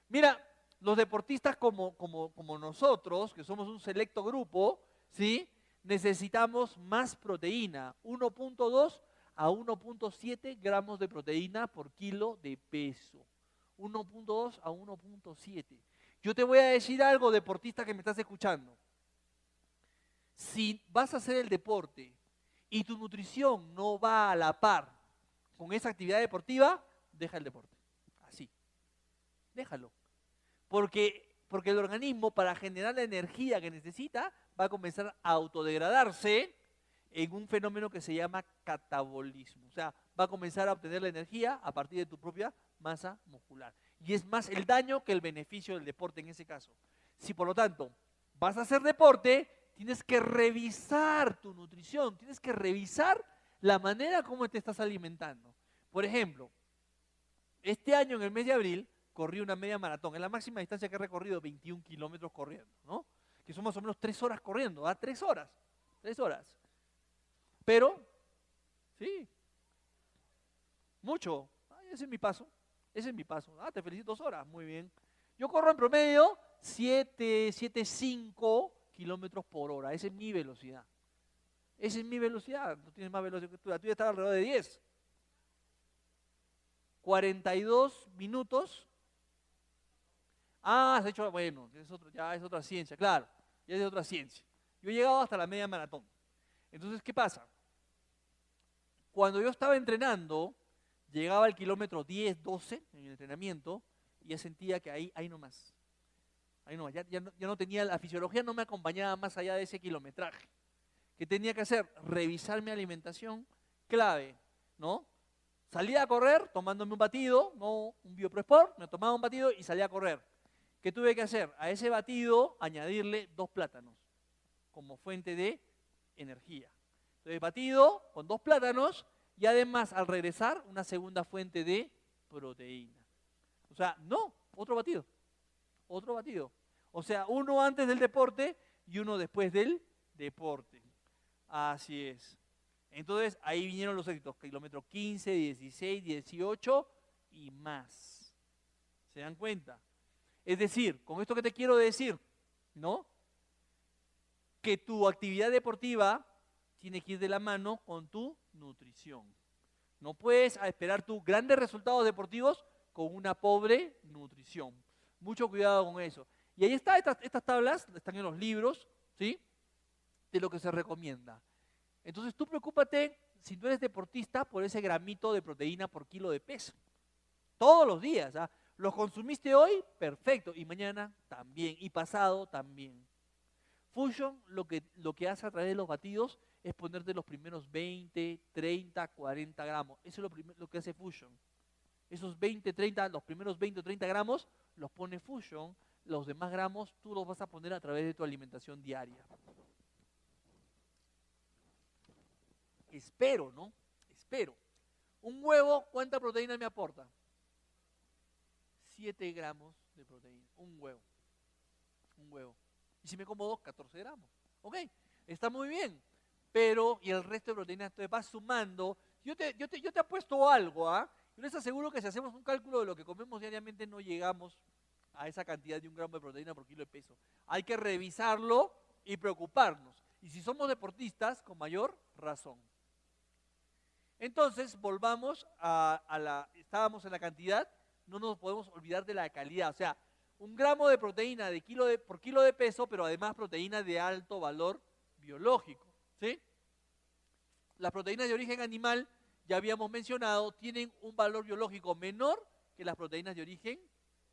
Mira, los deportistas como nosotros, que somos un selecto grupo, ¿sí? Necesitamos más proteína, 1.2 a 1.7 gramos de proteína por kilo de peso. 1.2 a 1.7. Yo te voy a decir algo, deportista que me estás escuchando. Si vas a hacer el deporte y tu nutrición no va a la par con esa actividad deportiva, deja el deporte. Así. Déjalo. Porque el organismo, para generar la energía que necesita, va a comenzar a autodegradarse en un fenómeno que se llama catabolismo. O sea, va a comenzar a obtener la energía a partir de tu propia masa muscular. Y es más el daño que el beneficio del deporte en ese caso. Si por lo tanto vas a hacer deporte, tienes que revisar tu nutrición, tienes que revisar la manera como te estás alimentando. Por ejemplo, este año en el mes de abril corrí una media maratón. Es la máxima distancia que he recorrido, 21 kilómetros corriendo, ¿no? Que son más o menos 3 horas corriendo, ¿ah? 3 horas. 3 horas. Pero, sí, mucho. Ay, ese es mi paso. Ese es mi paso. Ah, te felicito, 2 horas. Muy bien. Yo corro en promedio 7.5 kilómetros por hora. Esa es mi velocidad. Esa es mi velocidad. No tienes más velocidad que tú. La tuya está alrededor de 10. 42 minutos Ah, has hecho, bueno, ya es otra ciencia, claro, ya es de otra ciencia. Yo he llegado hasta la media maratón. Entonces, ¿qué pasa? Cuando yo estaba entrenando, llegaba al kilómetro 10, 12 en el entrenamiento y ya sentía que ahí nomás. Ahí nomás, ya no tenía, la fisiología no me acompañaba más allá de ese kilometraje. ¿Qué tenía que hacer? Revisar mi alimentación, clave, ¿no? Salía a correr tomándome un batido, no un BioProSport, me tomaba un batido y salía a correr. ¿Qué tuve que hacer? A ese batido añadirle 2 plátanos como fuente de energía. Entonces, batido con 2 plátanos y además al regresar una segunda fuente de proteína. O sea, no, otro batido. O sea, uno antes del deporte y uno después del deporte. Así es. Entonces, ahí vinieron los éxitos, kilómetro 15, 16, 18 y más. ¿Se dan cuenta? Es decir, con esto que te quiero decir, ¿no? Que tu actividad deportiva tiene que ir de la mano con tu nutrición. No puedes esperar tus grandes resultados deportivos con una pobre nutrición. Mucho cuidado con eso. Y ahí está, estas tablas están en los libros, ¿sí? De lo que se recomienda. Entonces tú preocúpate, si tú eres deportista, por ese gramito de proteína por kilo de peso. Todos los días. ¿Ah? ¿Los consumiste hoy? Perfecto. Y mañana también. Y pasado también. Fusion lo que hace a través de los batidos es ponerte los primeros 20, 30, 40 gramos. Eso es lo que hace Fusion. Esos 20, 30, los primeros 20 o 30 gramos los pone Fusion. Los demás gramos tú los vas a poner a través de tu alimentación diaria. Espero, ¿no? Espero. Un huevo, ¿cuánta proteína me aporta? 7 gramos de proteína. Un huevo. Y si me como 2, 14 gramos. ¿Ok? Está muy bien. Pero, y el resto de proteínas, te vas sumando. Yo te apuesto algo, ¿ah? Yo les aseguro que si hacemos un cálculo de lo que comemos diariamente, no llegamos a esa cantidad de 1 gramo de proteína por kilo de peso. Hay que revisarlo y preocuparnos. Y si somos deportistas, con mayor razón. Entonces, volvamos estábamos en la cantidad, no nos podemos olvidar de la calidad. O sea, 1 gramo de proteína por kilo de peso, pero además proteína de alto valor biológico. ¿Sí? Las proteínas de origen animal, ya habíamos mencionado, tienen un valor biológico menor que las proteínas de origen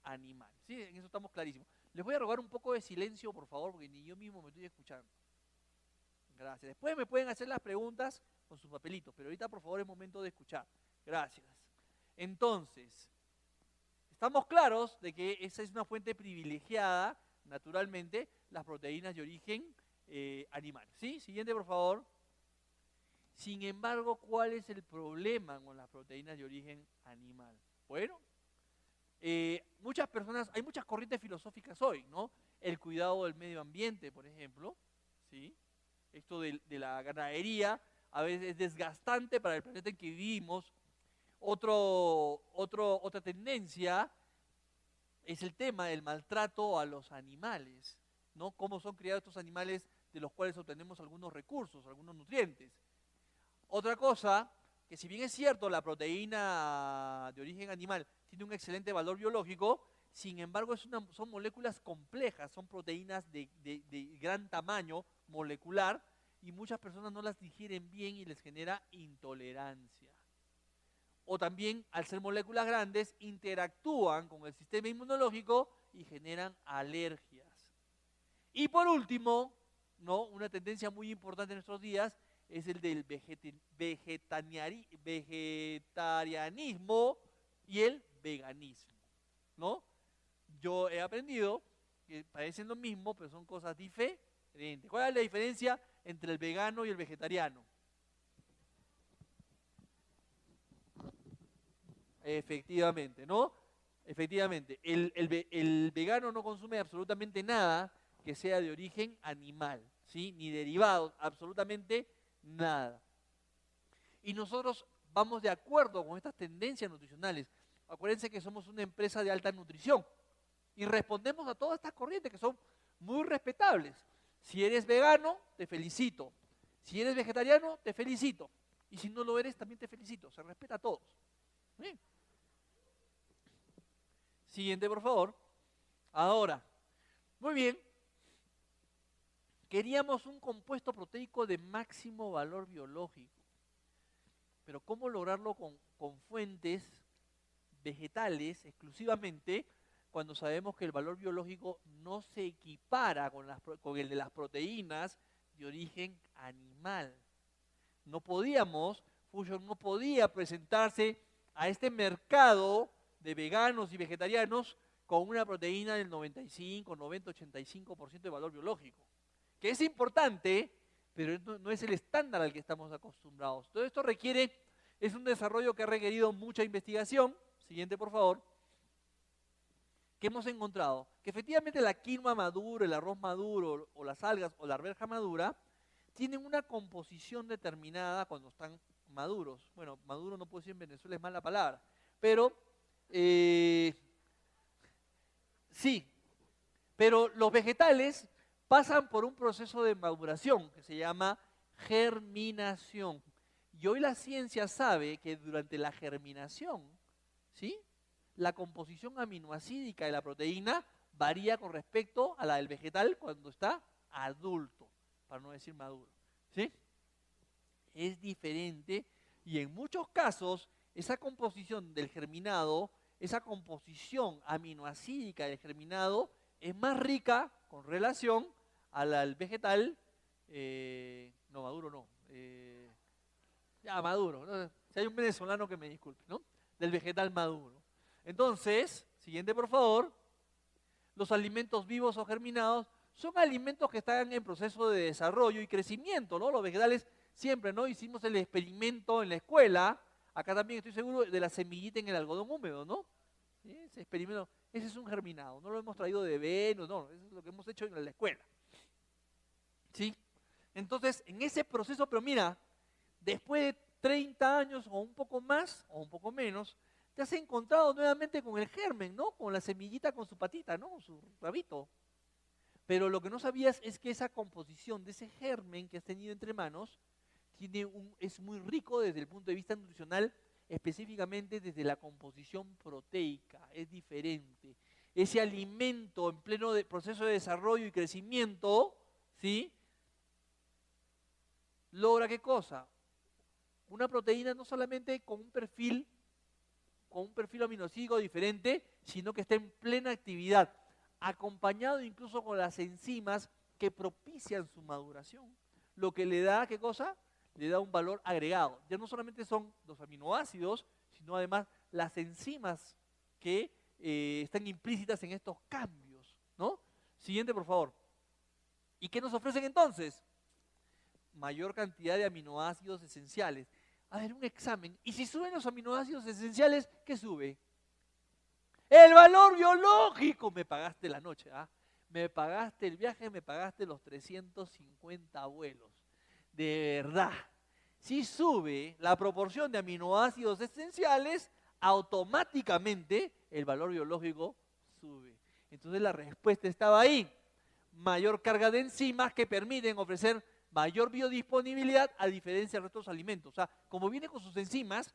animal. ¿Sí? En eso estamos clarísimos. Les voy a rogar un poco de silencio, por favor, porque ni yo mismo me estoy escuchando. Gracias. Después me pueden hacer las preguntas con sus papelitos, pero ahorita por favor es momento de escuchar. Gracias. Entonces, estamos claros de que esa es una fuente privilegiada, naturalmente, las proteínas de origen animal. ¿Sí? Siguiente, por favor. Sin embargo, ¿cuál es el problema con las proteínas de origen animal? Bueno, muchas personas, hay muchas corrientes filosóficas hoy, ¿no? El cuidado del medio ambiente, por ejemplo, ¿sí? Esto de la ganadería a veces es desgastante para el planeta en que vivimos. Otra tendencia es el tema del maltrato a los animales, ¿no? Cómo son criados estos animales de los cuales obtenemos algunos recursos, algunos nutrientes. Otra cosa, que si bien es cierto la proteína de origen animal tiene un excelente valor biológico, sin embargo son moléculas complejas, son proteínas de gran tamaño molecular y muchas personas no las digieren bien y les genera intolerancia. O también, al ser moléculas grandes, interactúan con el sistema inmunológico y generan alergias. Y por último, ¿no? Una tendencia muy importante en nuestros días es el del vegetarianismo y el veganismo, ¿no? Yo he aprendido que parecen lo mismo, pero son cosas diferentes. ¿Cuál es la diferencia entre el vegano y el vegetariano? Efectivamente, ¿no? Efectivamente, el vegano no consume absolutamente nada que sea de origen animal, ¿sí? Ni derivados, absolutamente nada. Y nosotros vamos de acuerdo con estas tendencias nutricionales. Acuérdense que somos una empresa de alta nutrición y respondemos a todas estas corrientes que son muy respetables. Si eres vegano, te felicito. Si eres vegetariano, te felicito. Y si no lo eres, también te felicito. Se respeta a todos. ¿Sí? Siguiente, por favor. Ahora, muy bien, queríamos un compuesto proteico de máximo valor biológico, pero ¿cómo lograrlo con fuentes vegetales exclusivamente cuando sabemos que el valor biológico no se equipara con el de las proteínas de origen animal? No podíamos, Fusion no podía presentarse a este mercado de veganos y vegetarianos con una proteína del 95, 90, 85% de valor biológico, que es importante, pero no es el estándar al que estamos acostumbrados. Todo esto es un desarrollo que ha requerido mucha investigación. Siguiente, por favor. ¿Qué hemos encontrado? Que efectivamente la quinoa madura, el arroz maduro, o las algas, o la arveja madura, tienen una composición determinada cuando están maduros. Bueno, maduro no puedo decir en Venezuela, es mala palabra, pero sí, pero los vegetales pasan por un proceso de maduración que se llama germinación. Y hoy la ciencia sabe que durante la germinación, ¿sí?, la composición aminoácidica de la proteína varía con respecto a la del vegetal cuando está adulto, para no decir maduro, ¿sí? Es diferente y en muchos casos esa composición del germinado, esa composición aminoácidica del germinado es más rica con relación a la del vegetal, no, maduro no, ya maduro, ¿no? Si hay un venezolano que me disculpe, ¿no? Del vegetal maduro. Entonces, siguiente por favor, los alimentos vivos o germinados son alimentos que están en proceso de desarrollo y crecimiento, ¿no? Los vegetales siempre, ¿no? Hicimos el experimento en la escuela, acá también estoy seguro de la semillita en el algodón húmedo, ¿no? ¿Sí? Ese experimento, ese es un germinado, no lo hemos traído de Venus, no, eso es lo que hemos hecho en la escuela. ¿Sí? Entonces, en ese proceso, pero mira, después de 30 años o un poco más o un poco menos, te has encontrado nuevamente con el germen, ¿no? Con la semillita con su patita, ¿no? Con su rabito. Pero lo que no sabías es que esa composición de ese germen que has tenido entre manos es muy rico desde el punto de vista nutricional, específicamente desde la composición proteica, es diferente. Ese alimento en pleno proceso de desarrollo y crecimiento, ¿sí?, logra ¿qué cosa? Una proteína no solamente con un perfil aminoácido diferente, sino que está en plena actividad, acompañado incluso con las enzimas que propician su maduración, lo que le da, ¿qué cosa? Le da un valor agregado. Ya no solamente son los aminoácidos, sino además las enzimas que están implícitas en estos cambios, ¿no? Siguiente, por favor. ¿Y qué nos ofrecen entonces? Mayor cantidad de aminoácidos esenciales. A ver, un examen. ¿Y si suben los aminoácidos esenciales, qué sube? El valor biológico. Me pagaste la noche, ¿ah? Me pagaste el viaje, me pagaste los 350 vuelos. De verdad. Si sube la proporción de aminoácidos esenciales, automáticamente el valor biológico sube. Entonces la respuesta estaba ahí. Mayor carga de enzimas que permiten ofrecer mayor biodisponibilidad a diferencia de otros alimentos. O sea, como viene con sus enzimas,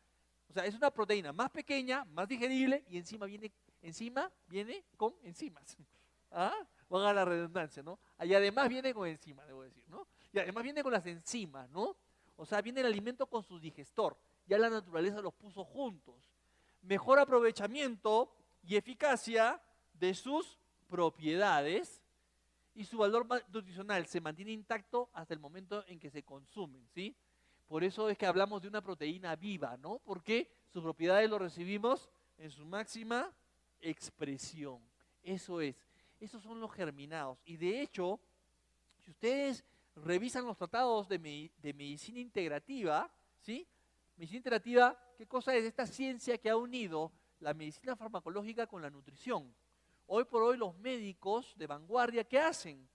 o sea, es una proteína más pequeña, más digerible y encima viene con enzimas. ¿Ah? Haga la redundancia, ¿no? Y además viene con enzimas, debo decir, ¿no? Y además viene con las enzimas, ¿no? O sea, viene el alimento con su digestor. Ya la naturaleza los puso juntos. Mejor aprovechamiento y eficacia de sus propiedades y su valor nutricional se mantiene intacto hasta el momento en que se consumen, ¿sí? Por eso es que hablamos de una proteína viva, ¿no? Porque sus propiedades lo recibimos en su máxima expresión. Eso es. Esos son los germinados. Y de hecho, si ustedes revisan los tratados de medicina integrativa, ¿sí? Medicina integrativa, ¿qué cosa es? Esta ciencia que ha unido la medicina farmacológica con la nutrición. Hoy por hoy los médicos de vanguardia, ¿qué hacen?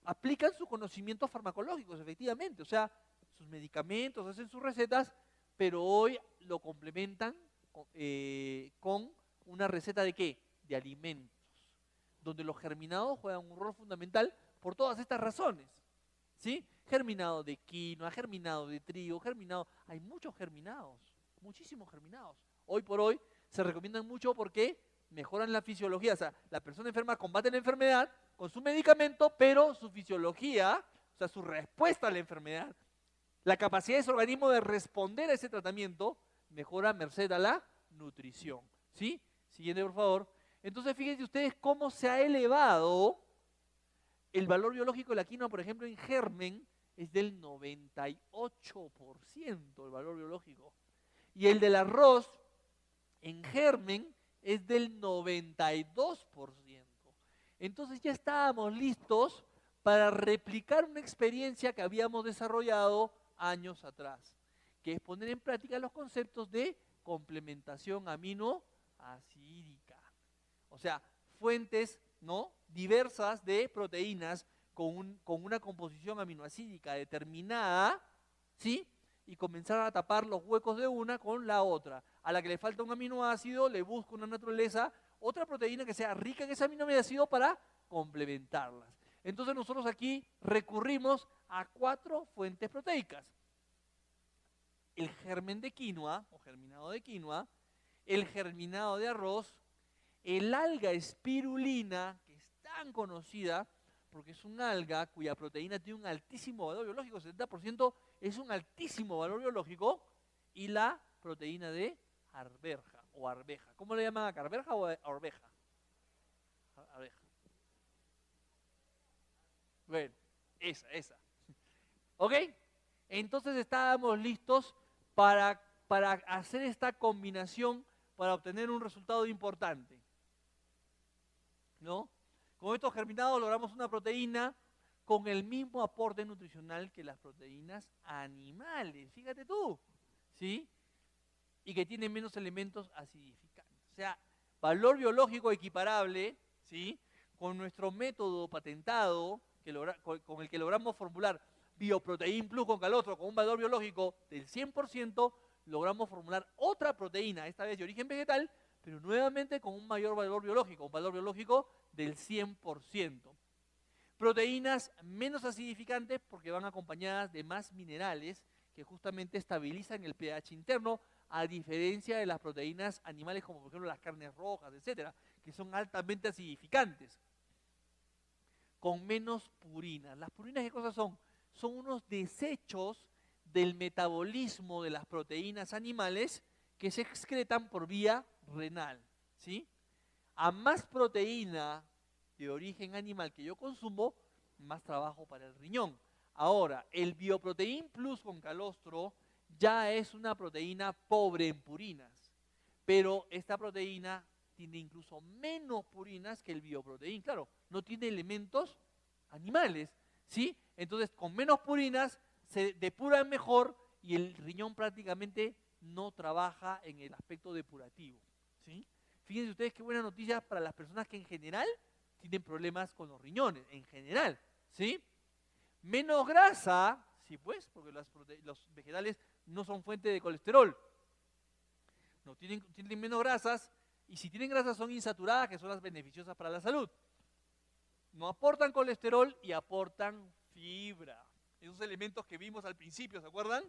Aplican sus conocimientos farmacológicos, efectivamente, o sea, sus medicamentos, hacen sus recetas, pero hoy lo complementan con una receta ¿de qué? De alimentos, donde los germinados juegan un rol fundamental por todas estas razones, ¿sí? Germinado de quinoa, germinado de trigo, hay muchos germinados, muchísimos germinados. Hoy por hoy se recomiendan mucho porque mejoran la fisiología. O sea, la persona enferma combate la enfermedad con su medicamento, pero su fisiología, o sea, su respuesta a la enfermedad, la capacidad de su organismo de responder a ese tratamiento, mejora a merced a la nutrición. ¿Sí? Siguiente, por favor. Entonces, fíjense ustedes cómo se ha elevado el valor biológico de la quinoa, por ejemplo, en germen, es del 98% el valor biológico. Y el del arroz, en germen, es del 92%. Entonces ya estábamos listos para replicar una experiencia que habíamos desarrollado años atrás, que es poner en práctica los conceptos de complementación aminoácida. O sea, fuentes, ¿no?, diversas de proteínas con una composición aminoácidica determinada, ¿sí?, y comenzar a tapar los huecos de una con la otra. A la que le falta un aminoácido, le busco una naturaleza, otra proteína que sea rica en ese aminoácido para complementarlas. Entonces nosotros aquí recurrimos a 4 fuentes proteicas. El germen de quinoa, o germinado de quinoa, el germinado de arroz, el alga espirulina, que es tan conocida porque es un alga cuya proteína tiene un altísimo valor biológico, 70% es un altísimo valor biológico, y la proteína de arveja o arveja. ¿Cómo le llaman acá? ¿Arveja o arveja? Arveja. Bueno, esa. ¿Ok? Entonces estábamos listos para hacer esta combinación para obtener un resultado importante, ¿no? Con estos germinados logramos una proteína con el mismo aporte nutricional que las proteínas animales, fíjate tú, ¿sí? Y que tiene menos elementos acidificantes. O sea, valor biológico equiparable, ¿sí?, con nuestro método patentado, con el que logramos formular Bioprotein Plus con calostro con un valor biológico del 100%, logramos formular otra proteína, esta vez de origen vegetal, pero nuevamente con un mayor valor biológico, un valor biológico del 100%. Proteínas menos acidificantes porque van acompañadas de más minerales que justamente estabilizan el pH interno, a diferencia de las proteínas animales como por ejemplo las carnes rojas, etcétera, que son altamente acidificantes. Con menos purinas. ¿Las purinas qué cosas son? Son unos desechos del metabolismo de las proteínas animales que se excretan por vía renal, ¿sí? A más proteína de origen animal que yo consumo, más trabajo para el riñón. Ahora, el Bioprotein Plus con calostro ya es una proteína pobre en purinas, pero esta proteína tiene incluso menos purinas que el Bioprotein. Claro, no tiene elementos animales, ¿sí? Entonces, con menos purinas se depuran mejor y el riñón prácticamente no trabaja en el aspecto depurativo, ¿sí? Fíjense ustedes qué buena noticia para las personas que en general tienen problemas con los riñones, en general, ¿sí? Menos grasa, sí pues, porque los vegetales no son fuente de colesterol. No tienen menos grasas, y si tienen grasas son insaturadas, que son las beneficiosas para la salud. No aportan colesterol y aportan fibra. Esos elementos que vimos al principio, ¿se acuerdan?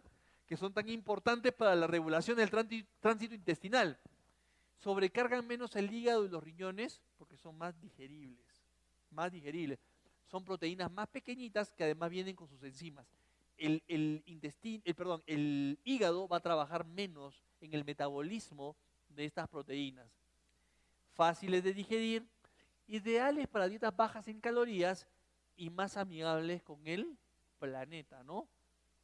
Que son tan importantes para la regulación del tránsito intestinal. Sobrecargan menos el hígado y los riñones porque son más digeribles. Son proteínas más pequeñitas que además vienen con sus enzimas. El hígado va a trabajar menos en el metabolismo de estas proteínas. Fáciles de digerir, ideales para dietas bajas en calorías y más amigables con el planeta, ¿no?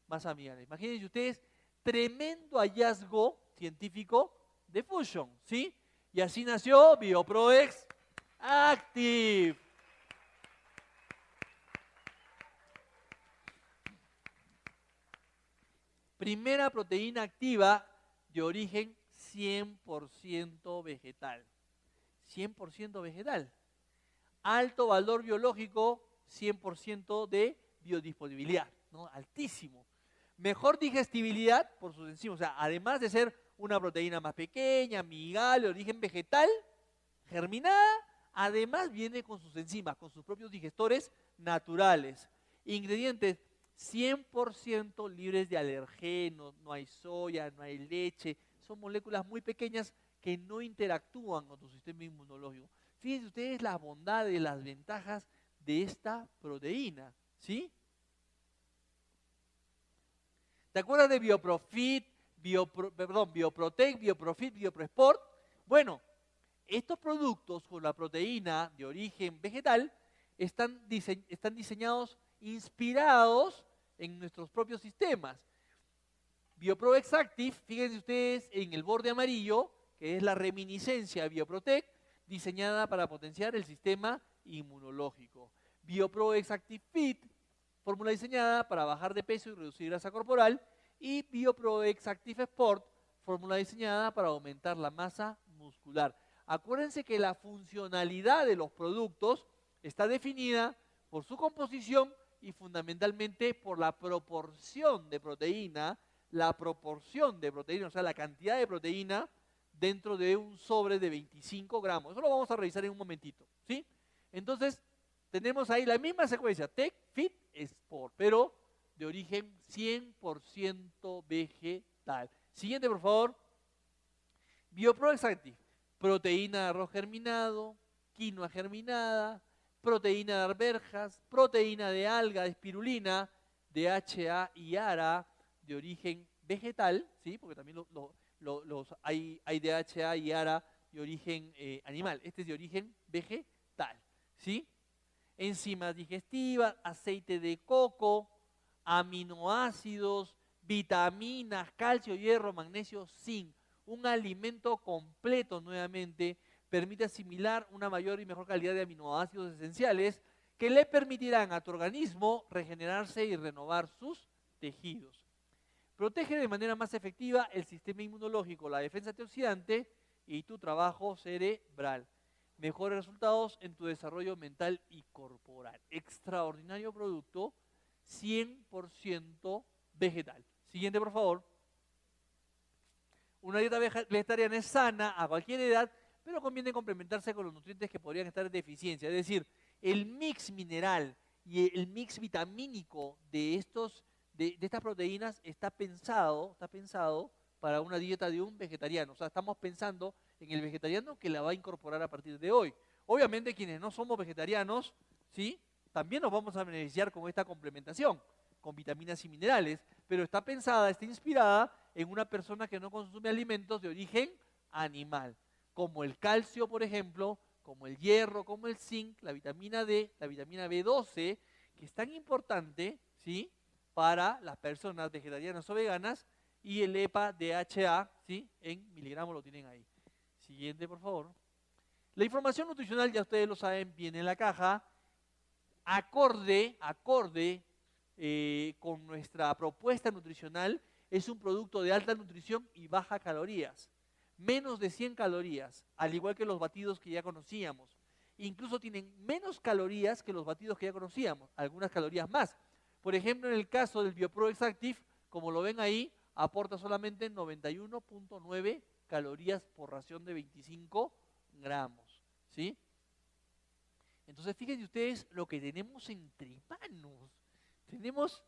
Más amigables. Imagínense ustedes, tremendo hallazgo científico de Fusion, ¿sí? Y así nació BioProEx Active. Primera proteína activa de origen 100% vegetal. 100% vegetal. Alto valor biológico, 100% de biodisponibilidad, ¿no? Altísimo. Mejor digestibilidad por sus enzimas. O sea, además de ser una proteína más pequeña, amigable, de origen vegetal, germinada, además viene con sus enzimas, con sus propios digestores naturales. Ingredientes 100% libres de alergenos, no hay soya, no hay leche, son moléculas muy pequeñas que no interactúan con tu sistema inmunológico. Fíjense ustedes las bondades, las ventajas de esta proteína, ¿sí? ¿Te acuerdas de Bioprofit, Bioprotec, Bioprofit, Bioprosport? Bueno, estos productos con la proteína de origen vegetal están diseñados, inspirados en nuestros propios sistemas. Biopro Exactive, fíjense ustedes en el borde amarillo, que es la reminiscencia de Bioprotec, diseñada para potenciar el sistema inmunológico. Biopro Exactive Fit, fórmula diseñada para bajar de peso y reducir grasa corporal. Y Biopro Exactive Sport, fórmula diseñada para aumentar la masa muscular. Acuérdense que la funcionalidad de los productos está definida por su composición y fundamentalmente por la proporción de proteína, o sea, la cantidad de proteína dentro de un sobre de 25 gramos. Eso lo vamos a revisar en un momentito, ¿sí? Entonces, tenemos ahí la misma secuencia, Tech, Fit, Sport, pero de origen 100% vegetal. Siguiente, por favor. Biopro Exactive, proteína de arroz germinado, quinoa germinada, proteína de arvejas, proteína de alga, de espirulina, DHA y ARA, de origen vegetal, ¿sí? Porque también hay DHA y ARA de origen animal. Este es de origen vegetal, ¿sí? Enzimas digestivas, aceite de coco, aminoácidos, vitaminas, calcio, hierro, magnesio, zinc. Un alimento completo, nuevamente, permite asimilar una mayor y mejor calidad de aminoácidos esenciales que le permitirán a tu organismo regenerarse y renovar sus tejidos. Protege de manera más efectiva el sistema inmunológico, la defensa antioxidante y tu trabajo cerebral. Mejores resultados en tu desarrollo mental y corporal. Extraordinario producto, 100% vegetal. Siguiente, por favor. Una dieta vegetariana es sana a cualquier edad, pero conviene complementarse con los nutrientes que podrían estar en deficiencia. Es decir, el mix mineral y el mix vitamínico de estas proteínas está pensado para una dieta de un vegetariano. O sea, estamos pensando en el vegetariano que la va a incorporar a partir de hoy. Obviamente, quienes no somos vegetarianos, ¿sí? También nos vamos a beneficiar con esta complementación, con vitaminas y minerales, pero está inspirada en una persona que no consume alimentos de origen animal, como el calcio, por ejemplo, como el hierro, como el zinc, la vitamina D, la vitamina B12, que es tan importante, ¿sí?, para las personas vegetarianas o veganas, y el EPA-DHA, ¿sí?, en miligramos lo tienen ahí. Siguiente, por favor. La información nutricional, ya ustedes lo saben, viene en la caja, acorde con nuestra propuesta nutricional. Es un producto de alta nutrición y baja calorías. Menos de 100 calorías, al igual que los batidos que ya conocíamos. Incluso tienen menos calorías que los batidos que ya conocíamos, algunas calorías más. Por ejemplo, en el caso del Biopro Exactive, como lo ven ahí, aporta solamente 91.9 calorías por ración de 25 gramos, ¿sí? Entonces, fíjense ustedes lo que tenemos entre manos. Tenemos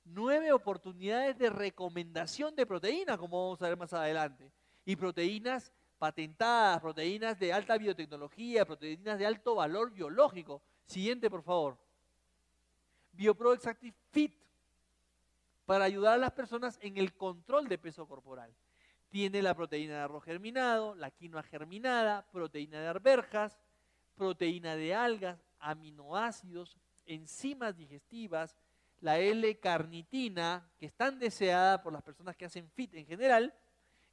9 oportunidades de recomendación de proteína, como vamos a ver más adelante. Y proteínas patentadas, proteínas de alta biotecnología, proteínas de alto valor biológico. Siguiente, por favor. Biopro Exactive Fit, para ayudar a las personas en el control de peso corporal. Tiene la proteína de arroz germinado, la quinoa germinada, proteína de arvejas, proteína de algas, aminoácidos, enzimas digestivas, la L-carnitina, que es tan deseada por las personas que hacen fit en general,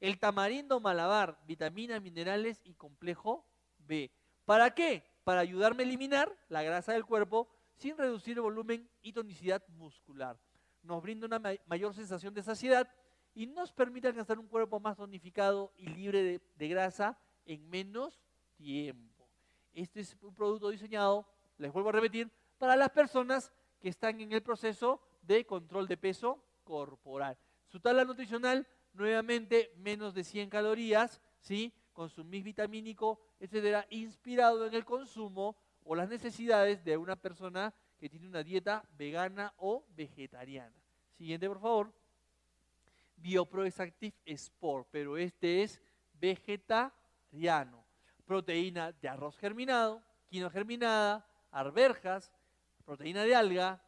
el tamarindo malabar, vitaminas, minerales y complejo B. ¿Para qué? Para ayudarme a eliminar la grasa del cuerpo sin reducir el volumen y tonicidad muscular. Nos brinda una mayor sensación de saciedad y nos permite alcanzar un cuerpo más tonificado y libre de grasa en menos tiempo. Este es un producto diseñado, les vuelvo a repetir, para las personas que están en el proceso de control de peso corporal. Su tabla nutricional, nuevamente, menos de 100 calorías, ¿sí?, con su mix vitamínico, etcétera, inspirado en el consumo o las necesidades de una persona que tiene una dieta vegana o vegetariana. Siguiente, por favor. BioProExactive Sport, pero este es vegetariano. Proteína de arroz germinado, quinoa germinada, arvejas, proteína de alga,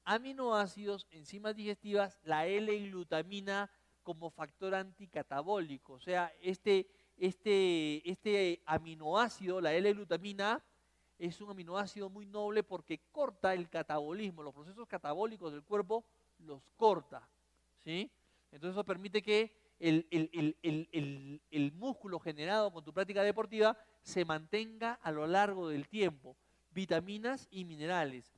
aminoácidos, enzimas digestivas, la L-glutamina como factor anticatabólico. O sea, este aminoácido, la L-glutamina, es un aminoácido muy noble porque corta el catabolismo, los procesos catabólicos del cuerpo los corta, ¿sí? Entonces eso permite que el músculo generado con tu práctica deportiva se mantenga a lo largo del tiempo. Vitaminas y minerales.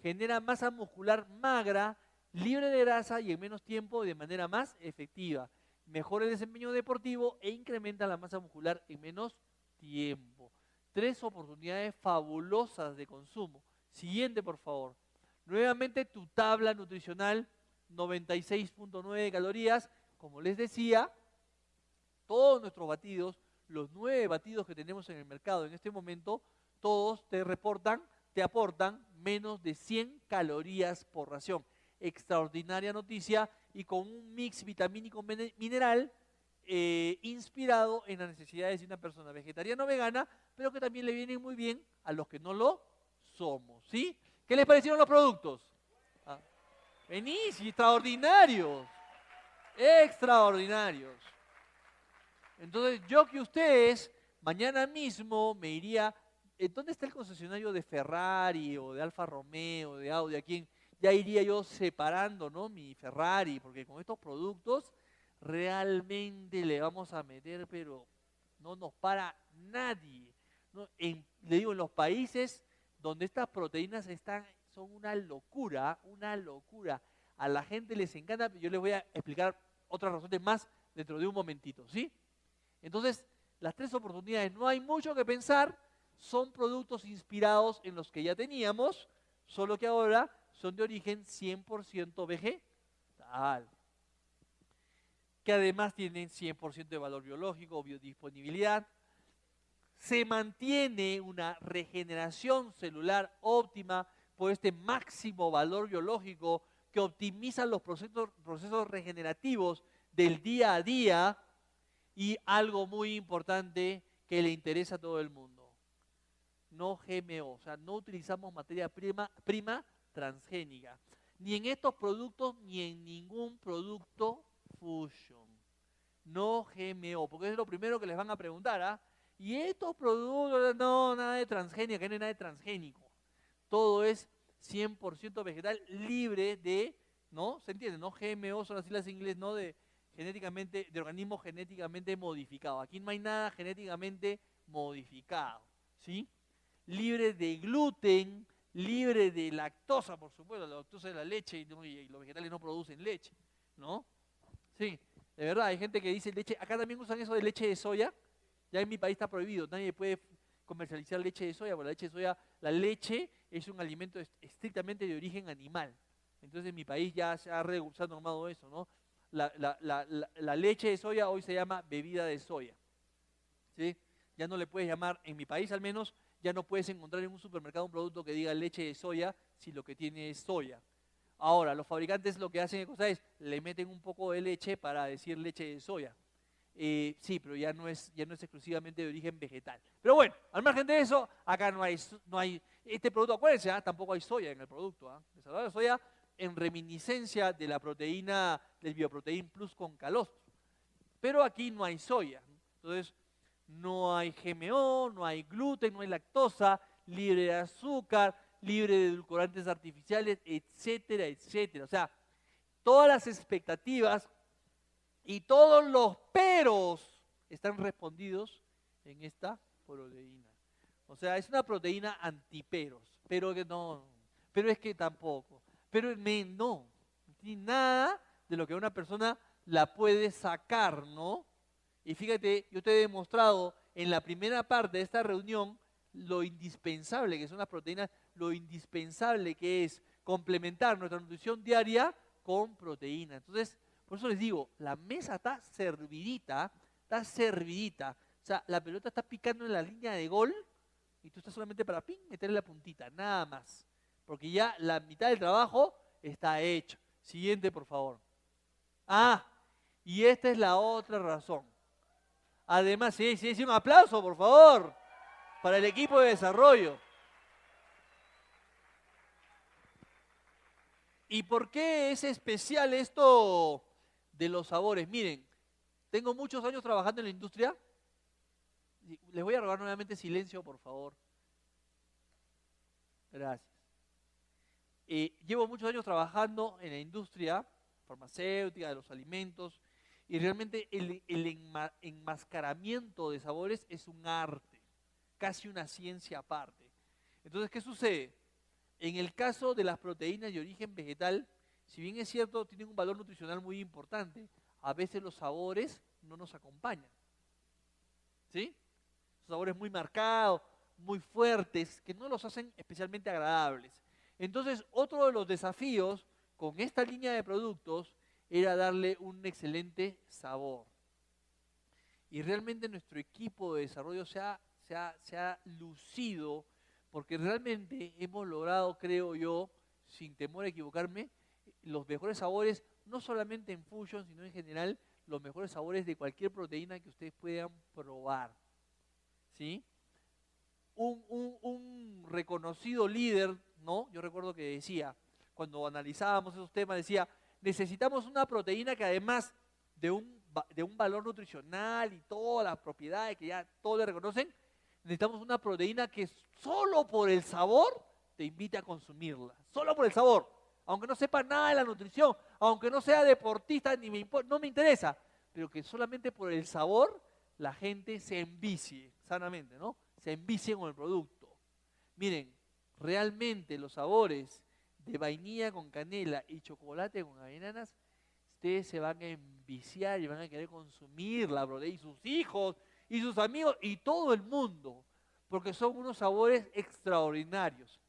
Genera masa muscular magra, libre de grasa y en menos tiempo de manera más efectiva. Mejora el desempeño deportivo e incrementa la masa muscular en menos tiempo. 3 oportunidades fabulosas de consumo. Siguiente, por favor. Nuevamente tu tabla nutricional, 96.9 calorías. Como les decía, todos nuestros batidos, los 9 batidos que tenemos en el mercado en este momento, todos te aportan menos de 100 calorías por ración. Extraordinaria noticia y con un mix vitamínico mineral inspirado en las necesidades de una persona vegetariana o vegana, pero que también le vienen muy bien a los que no lo somos, ¿sí? ¿Qué les parecieron los productos? Buenísimos, extraordinarios, extraordinarios. Entonces, yo que ustedes, mañana mismo me iría, ¿dónde está el concesionario de Ferrari o de Alfa Romeo, de Audi? ¿A quién? Ya iría yo separando, ¿no?, mi Ferrari, porque con estos productos realmente le vamos a meter, pero no nos para nadie, ¿no? Le digo, en los países donde estas proteínas son una locura, una locura. A la gente les encanta, yo les voy a explicar otras razones más dentro de un momentito, ¿sí? Entonces, las 3 oportunidades, no hay mucho que pensar, son productos inspirados en los que ya teníamos, solo que ahora son de origen 100% vegetal, que además tienen 100% de valor biológico o biodisponibilidad. Se mantiene una regeneración celular óptima por este máximo valor biológico que optimiza los procesos regenerativos del día a día, y algo muy importante que le interesa a todo el mundo: no GMO, o sea, no utilizamos materia prima transgénica, ni en estos productos ni en ningún producto Fusion. No GMO, porque es lo primero que les van a preguntar, ¿ah? Y estos productos, no, nada de transgénica, que no hay nada de transgénico. Todo es 100% vegetal, libre de, ¿no? ¿Se entiende? No GMO son las siglas en inglés, ¿no? De organismos genéticamente modificados. Aquí no hay nada genéticamente modificado, ¿sí? Libre de gluten, libre de lactosa, por supuesto, la lactosa de la leche, y los vegetales no producen leche, ¿no? Sí, de verdad, hay gente que dice leche, acá también usan eso de leche de soya, ya en mi país está prohibido, nadie puede comercializar leche de soya, porque la leche de soya, la leche es un alimento estrictamente de origen animal. Entonces en mi país ya se ha normado eso, ¿no? La leche de soya hoy se llama bebida de soya, ¿sí? Ya no le puedes llamar, en mi país al menos, ya no puedes encontrar en un supermercado un producto que diga leche de soya si lo que tiene es soya. Ahora, los fabricantes lo que hacen es, le meten un poco de leche para decir leche de soya. Sí, pero ya no es exclusivamente de origen vegetal. Pero bueno, al margen de eso, acá no hay este producto, acuérdense, tampoco hay soya en el producto. Desarrollado de soya en reminiscencia de la proteína, del Bioprotein Plus con calostro. Pero aquí no hay soya. Entonces, no hay GMO, no hay gluten, no hay lactosa, libre de azúcar, libre de edulcorantes artificiales, etcétera, etcétera. O sea, todas las expectativas y todos los peros están respondidos en esta proteína. O sea, es una proteína antiperos, pero que no, pero es que tampoco, pero no tiene nada de lo que una persona la puede sacar, ¿no? Y fíjate, yo te he demostrado en la primera parte de esta reunión lo indispensable que son las proteínas, lo indispensable que es complementar nuestra nutrición diaria con proteína. Entonces, por eso les digo, la mesa está servidita, o sea, la pelota está picando en la línea de gol y tú estás solamente para meterle la puntita, nada más. Porque ya la mitad del trabajo está hecho. Siguiente, por favor. Y esta es la otra razón. Además, sí, un aplauso, por favor, para el equipo de desarrollo. ¿Y por qué es especial esto de los sabores? Miren, tengo muchos años trabajando en la industria. Les voy a rogar nuevamente silencio, por favor. Gracias. Llevo muchos años trabajando en la industria farmacéutica, de los alimentos, y realmente el enmascaramiento de sabores es un arte, casi una ciencia aparte. Entonces, ¿qué sucede? En el caso de las proteínas de origen vegetal, si bien es cierto, tienen un valor nutricional muy importante, a veces los sabores no nos acompañan. ¿Sí? Sabores muy marcados, muy fuertes, que no los hacen especialmente agradables. Entonces, otro de los desafíos con esta línea de productos era darle un excelente sabor. Y realmente nuestro equipo de desarrollo se ha lucido, porque realmente hemos logrado, creo yo, sin temor a equivocarme, los mejores sabores, no solamente en Fusion, sino en general, los mejores sabores de cualquier proteína que ustedes puedan probar. ¿Sí? Un reconocido líder, ¿no? Yo recuerdo que decía, cuando analizábamos esos temas, decía, necesitamos una proteína que además de un valor nutricional y todas las propiedades que ya todos le reconocen, necesitamos una proteína que solo por el sabor te invite a consumirla, solo por el sabor, aunque no sepa nada de la nutrición, aunque no sea deportista, no me interesa, pero que solamente por el sabor la gente se envicie sanamente, ¿no? Se envicie con el producto. Miren, realmente los sabores de vainilla con canela y chocolate con avellanas, ustedes se van a enviciar y van a querer consumir la proteína, y sus hijos, y sus amigos, y todo el mundo, porque son unos sabores extraordinarios.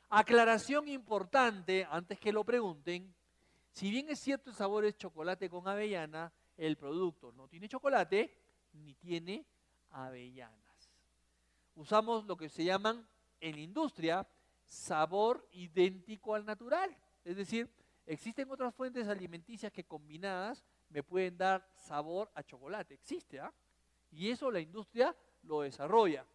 Aclaración importante, antes que lo pregunten, si bien es cierto el sabor es chocolate con avellana, el producto no tiene chocolate ni tiene avellanas. Usamos lo que se llaman en la industria sabor idéntico al natural. Es decir, existen otras fuentes alimenticias que combinadas me pueden dar sabor a chocolate. Existe, ¿ah? Y eso la industria lo desarrolla.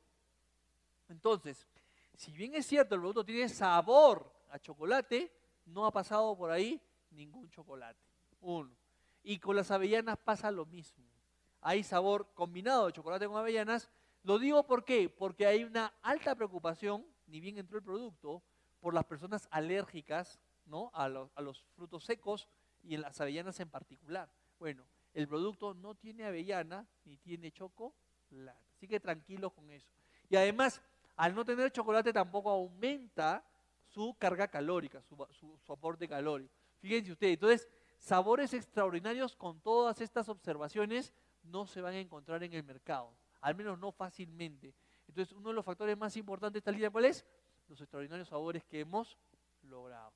Entonces, si bien es cierto el producto tiene sabor a chocolate, no ha pasado por ahí ningún chocolate. Uno. Y con las avellanas pasa lo mismo. Hay sabor combinado de chocolate con avellanas. Lo digo ¿por qué? Porque hay una alta preocupación, ni bien entró el producto, por las personas alérgicas, ¿no? a los frutos secos y en las avellanas en particular. Bueno, el producto no tiene avellana ni tiene chocolate. Así que tranquilos con eso. Y además, al no tener chocolate tampoco aumenta su carga calórica, su aporte calórico. Fíjense ustedes, entonces, sabores extraordinarios con todas estas observaciones no se van a encontrar en el mercado, al menos no fácilmente. Entonces, uno de los factores más importantes de esta línea, ¿cuál es? Los extraordinarios sabores que hemos logrado.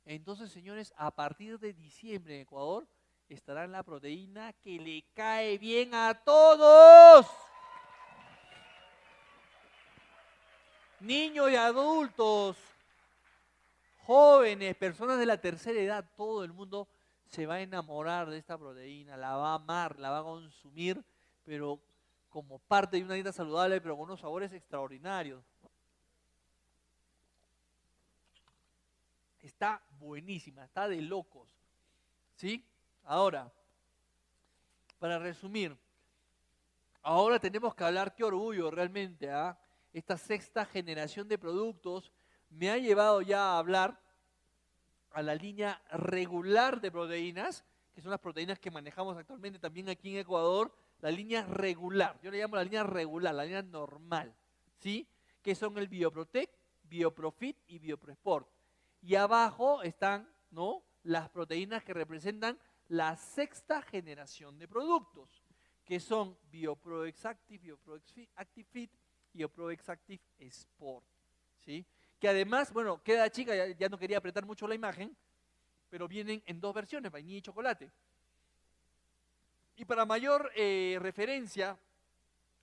Entonces, señores, a partir de diciembre en Ecuador estará la proteína que le cae bien a todos. Niños y adultos, jóvenes, personas de la tercera edad, todo el mundo se va a enamorar de esta proteína, la va a amar, la va a consumir, pero como parte de una dieta saludable, pero con unos sabores extraordinarios. Está buenísima, está de locos. ¿Sí? Ahora, para resumir, ahora tenemos que hablar, qué orgullo realmente, ¿ah? Esta sexta generación de productos me ha llevado ya a hablar a la línea regular de proteínas, que son las proteínas que manejamos actualmente también aquí en Ecuador, la línea regular, yo le llamo la línea regular, la línea normal, ¿sí? Que son el Bioprotec, Bioprofit y Bioprosport. Y abajo están, ¿no?, las proteínas que representan la sexta generación de productos, que son BioProExactive, BioProActive y BioProExactive Sport, ¿sí? Que además, bueno, queda chica, ya no quería apretar mucho la imagen, pero vienen en dos versiones, vainilla y chocolate. Y para mayor referencia,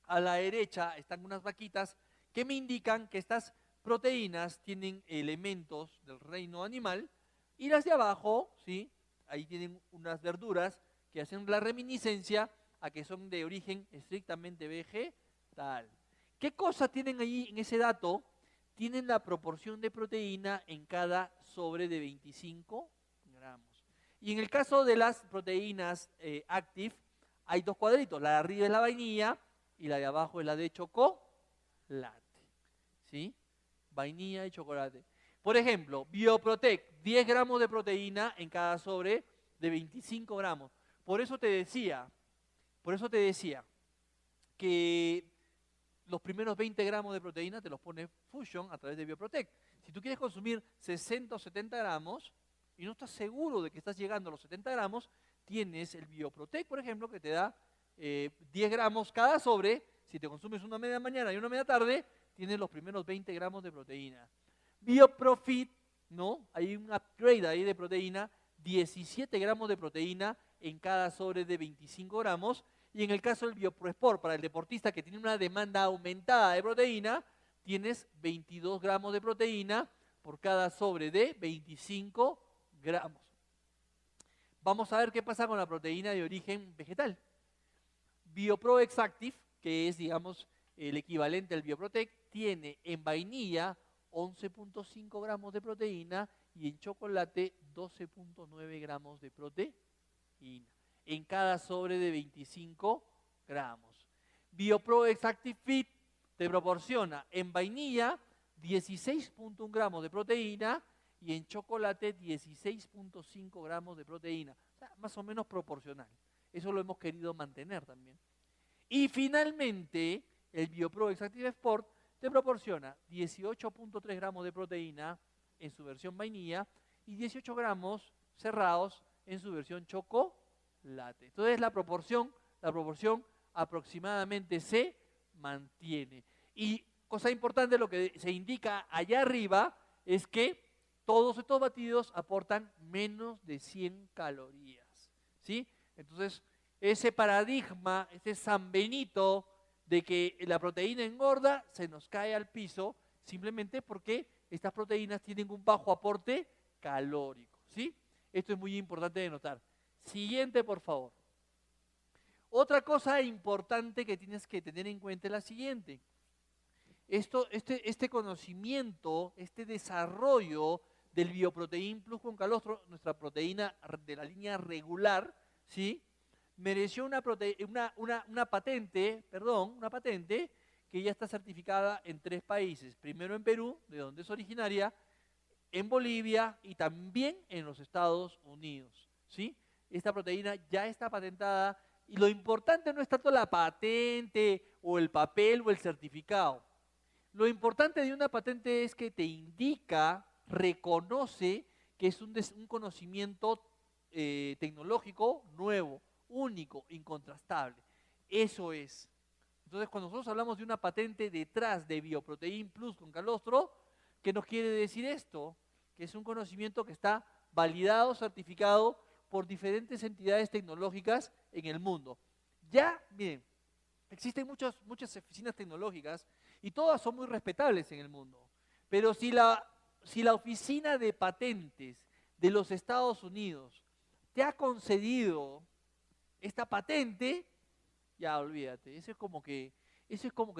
a la derecha están unas vaquitas que me indican que estas proteínas tienen elementos del reino animal, y las de abajo, ¿sí?, ahí tienen unas verduras que hacen la reminiscencia a que son de origen estrictamente vegetal. ¿Qué cosa tienen ahí en ese dato? Tienen la proporción de proteína en cada sobre de 25 gramos. Y en el caso de las proteínas Active, hay dos cuadritos. La de arriba es la vainilla y la de abajo es la de chocolate. ¿Sí? Vainilla y chocolate. Por ejemplo, Bioprotec, 10 gramos de proteína en cada sobre de 25 gramos. Por eso te decía que los primeros 20 gramos de proteína te los pone Fusion a través de Bioprotec. Si tú quieres consumir 60 o 70 gramos y no estás seguro de que estás llegando a los 70 gramos, tienes el Bioprotec, por ejemplo, que te da 10 gramos cada sobre. Si te consumes una media mañana y una media tarde, tienes los primeros 20 gramos de proteína. Bioprofit, ¿no? Hay un upgrade ahí de proteína, 17 gramos de proteína en cada sobre de 25 gramos. Y en el caso del BioProSport, para el deportista que tiene una demanda aumentada de proteína, tienes 22 gramos de proteína por cada sobre de 25 gramos. Vamos a ver qué pasa con la proteína de origen vegetal. BioPro Exactive, que es, digamos, el equivalente al Bioprotec, tiene en vainilla 11.5 gramos de proteína y en chocolate 12.9 gramos de proteína en cada sobre de 25 gramos. BioPro Exactive Fit te proporciona en vainilla 16.1 gramos de proteína y en chocolate 16.5 gramos de proteína. O sea, más o menos proporcional. Eso lo hemos querido mantener también. Y finalmente, el BioPro Exactive Sport te proporciona 18.3 gramos de proteína en su versión vainilla y 18 gramos cerrados en su versión chocolate. Entonces la proporción aproximadamente se mantiene. Y cosa importante, lo que se indica allá arriba es que todos estos batidos aportan menos de 100 calorías. ¿Sí? Entonces, ese paradigma, este San Benito de que la proteína engorda, se nos cae al piso simplemente porque estas proteínas tienen un bajo aporte calórico. ¿Sí? Esto es muy importante de notar. Siguiente, por favor. Otra cosa importante que tienes que tener en cuenta es la siguiente. Este conocimiento, este desarrollo del Bioprotein Plus con calostro, nuestra proteína de la línea regular, ¿sí? Mereció una patente que ya está certificada en 3 países. Primero en Perú, de donde es originaria, en Bolivia y también en los Estados Unidos, ¿sí? Esta proteína ya está patentada y lo importante no es tanto la patente o el papel o el certificado. Lo importante de una patente es que te indica, reconoce que es un conocimiento tecnológico nuevo, único, incontrastable. Eso es. Entonces, cuando nosotros hablamos de una patente detrás de Bioprotein Plus con calostro, ¿qué nos quiere decir esto? Que es un conocimiento que está validado, certificado por diferentes entidades tecnológicas en el mundo. Ya, miren, existen muchas oficinas tecnológicas y todas son muy respetables en el mundo. Pero si la oficina de patentes de los Estados Unidos te ha concedido esta patente, ya olvídate, eso es como que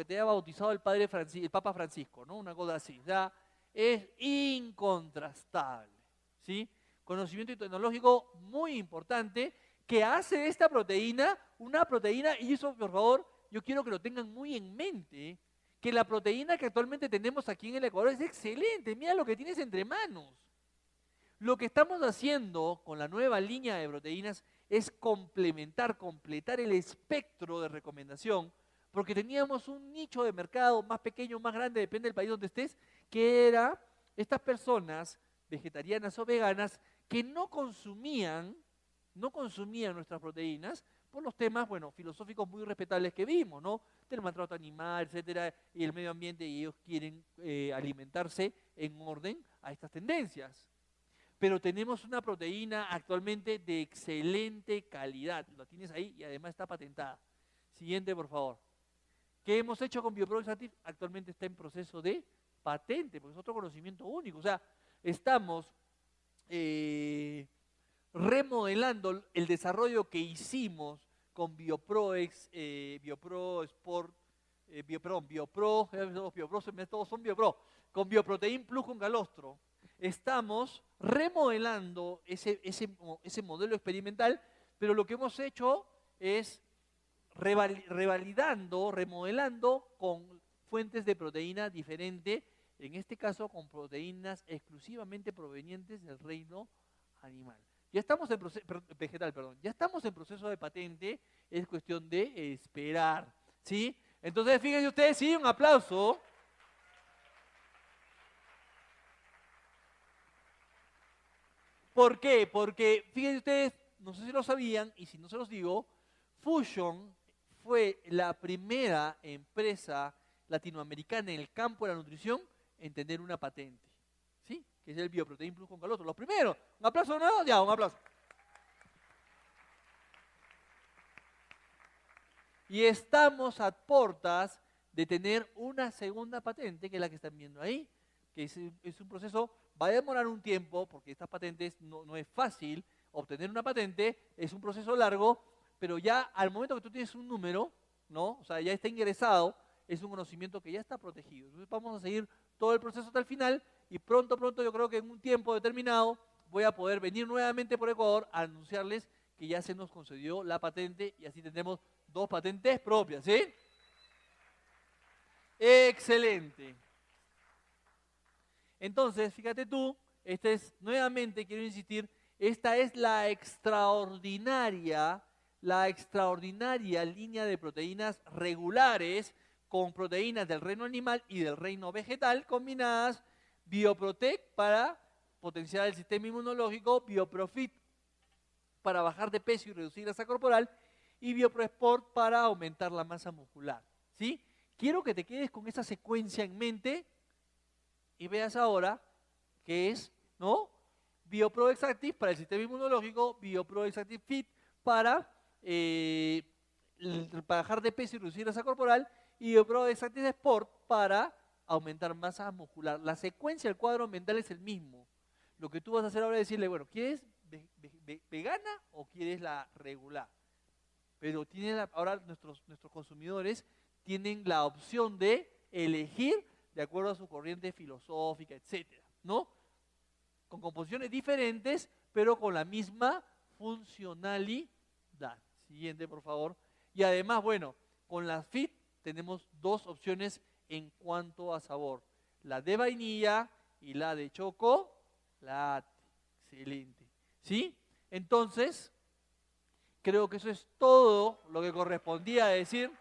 te haya bautizado el Papa Francisco, ¿no? Una cosa así, ya es incontrastable, ¿sí? Conocimiento tecnológico muy importante que hace de esta proteína una proteína, y eso, por favor, yo quiero que lo tengan muy en mente, que la proteína que actualmente tenemos aquí en el Ecuador es excelente. Mira lo que tienes entre manos. Lo que estamos haciendo con la nueva línea de proteínas es completar el espectro de recomendación, porque teníamos un nicho de mercado más pequeño, más grande, depende del país donde estés, que era estas personas vegetarianas o veganas que no consumían nuestras proteínas por los temas, bueno, filosóficos muy respetables que vimos, ¿no? Del maltrato animal, etcétera, y el medio ambiente, y ellos quieren alimentarse en orden a estas tendencias. Pero tenemos una proteína actualmente de excelente calidad, la tienes ahí y además está patentada. Siguiente, por favor. ¿Qué hemos hecho con BioPro Exactive? Actualmente está en proceso de patente, porque es otro conocimiento único. O sea, estamos remodelando el desarrollo que hicimos con Biopro Sport, todos son Biopro, con Bioprotein Plus con calostro. Estamos remodelando ese modelo experimental, pero lo que hemos hecho es revalidando, remodelando con fuentes de proteína diferente, en este caso con proteínas exclusivamente provenientes del reino animal. Ya estamos en vegetal, perdón. Ya estamos en proceso de patente, es cuestión de esperar, ¿sí? Entonces, fíjense ustedes, sí, un aplauso. ¿Por qué? Porque, fíjense ustedes, no sé si lo sabían, y si no se los digo, Fusion fue la primera empresa latinoamericana en el campo de la nutrición en tener una patente, ¿sí? Que es el Bioprotein Plus con calostro. Los primeros. ¿Un aplauso, no? Ya, un aplauso. Y estamos a puertas de tener una segunda patente, que es la que están viendo ahí, que es un proceso, va a demorar un tiempo, porque estas patentes no es fácil obtener una patente, es un proceso largo, pero ya al momento que tú tienes un número, ¿no? O sea, ya está ingresado, es un conocimiento que ya está protegido. Entonces vamos a seguir todo el proceso hasta el final y pronto yo creo que en un tiempo determinado voy a poder venir nuevamente por Ecuador a anunciarles que ya se nos concedió la patente y así tendremos 2 patentes propias, ¿sí? Excelente. Entonces, fíjate tú, nuevamente quiero insistir, esta es la extraordinaria línea de proteínas regulares con proteínas del reino animal y del reino vegetal combinadas, Bioprotec para potenciar el sistema inmunológico, Bioprofit para bajar de peso y reducir grasa corporal y BioProSport para aumentar la masa muscular, ¿sí? Quiero que te quedes con esa secuencia en mente y veas ahora que es, ¿no? BioPro Exactive para el sistema inmunológico, BioPro Exactive Fit para bajar de peso y reducir grasa corporal y BioPro Exactive Sport para aumentar masa muscular. La secuencia del cuadro mental es el mismo. Lo que tú vas a hacer ahora es decirle, bueno, ¿quieres vegana o quieres la regular? Pero ahora nuestros consumidores tienen la opción de elegir de acuerdo a su corriente filosófica, etcétera, ¿no? Con composiciones diferentes, pero con la misma funcionalidad. Siguiente, por favor. Y además, bueno, con las FIT tenemos 2 opciones en cuanto a sabor. La de vainilla y la de chocolate. Excelente. ¿Sí? Entonces, creo que eso es todo lo que correspondía decir.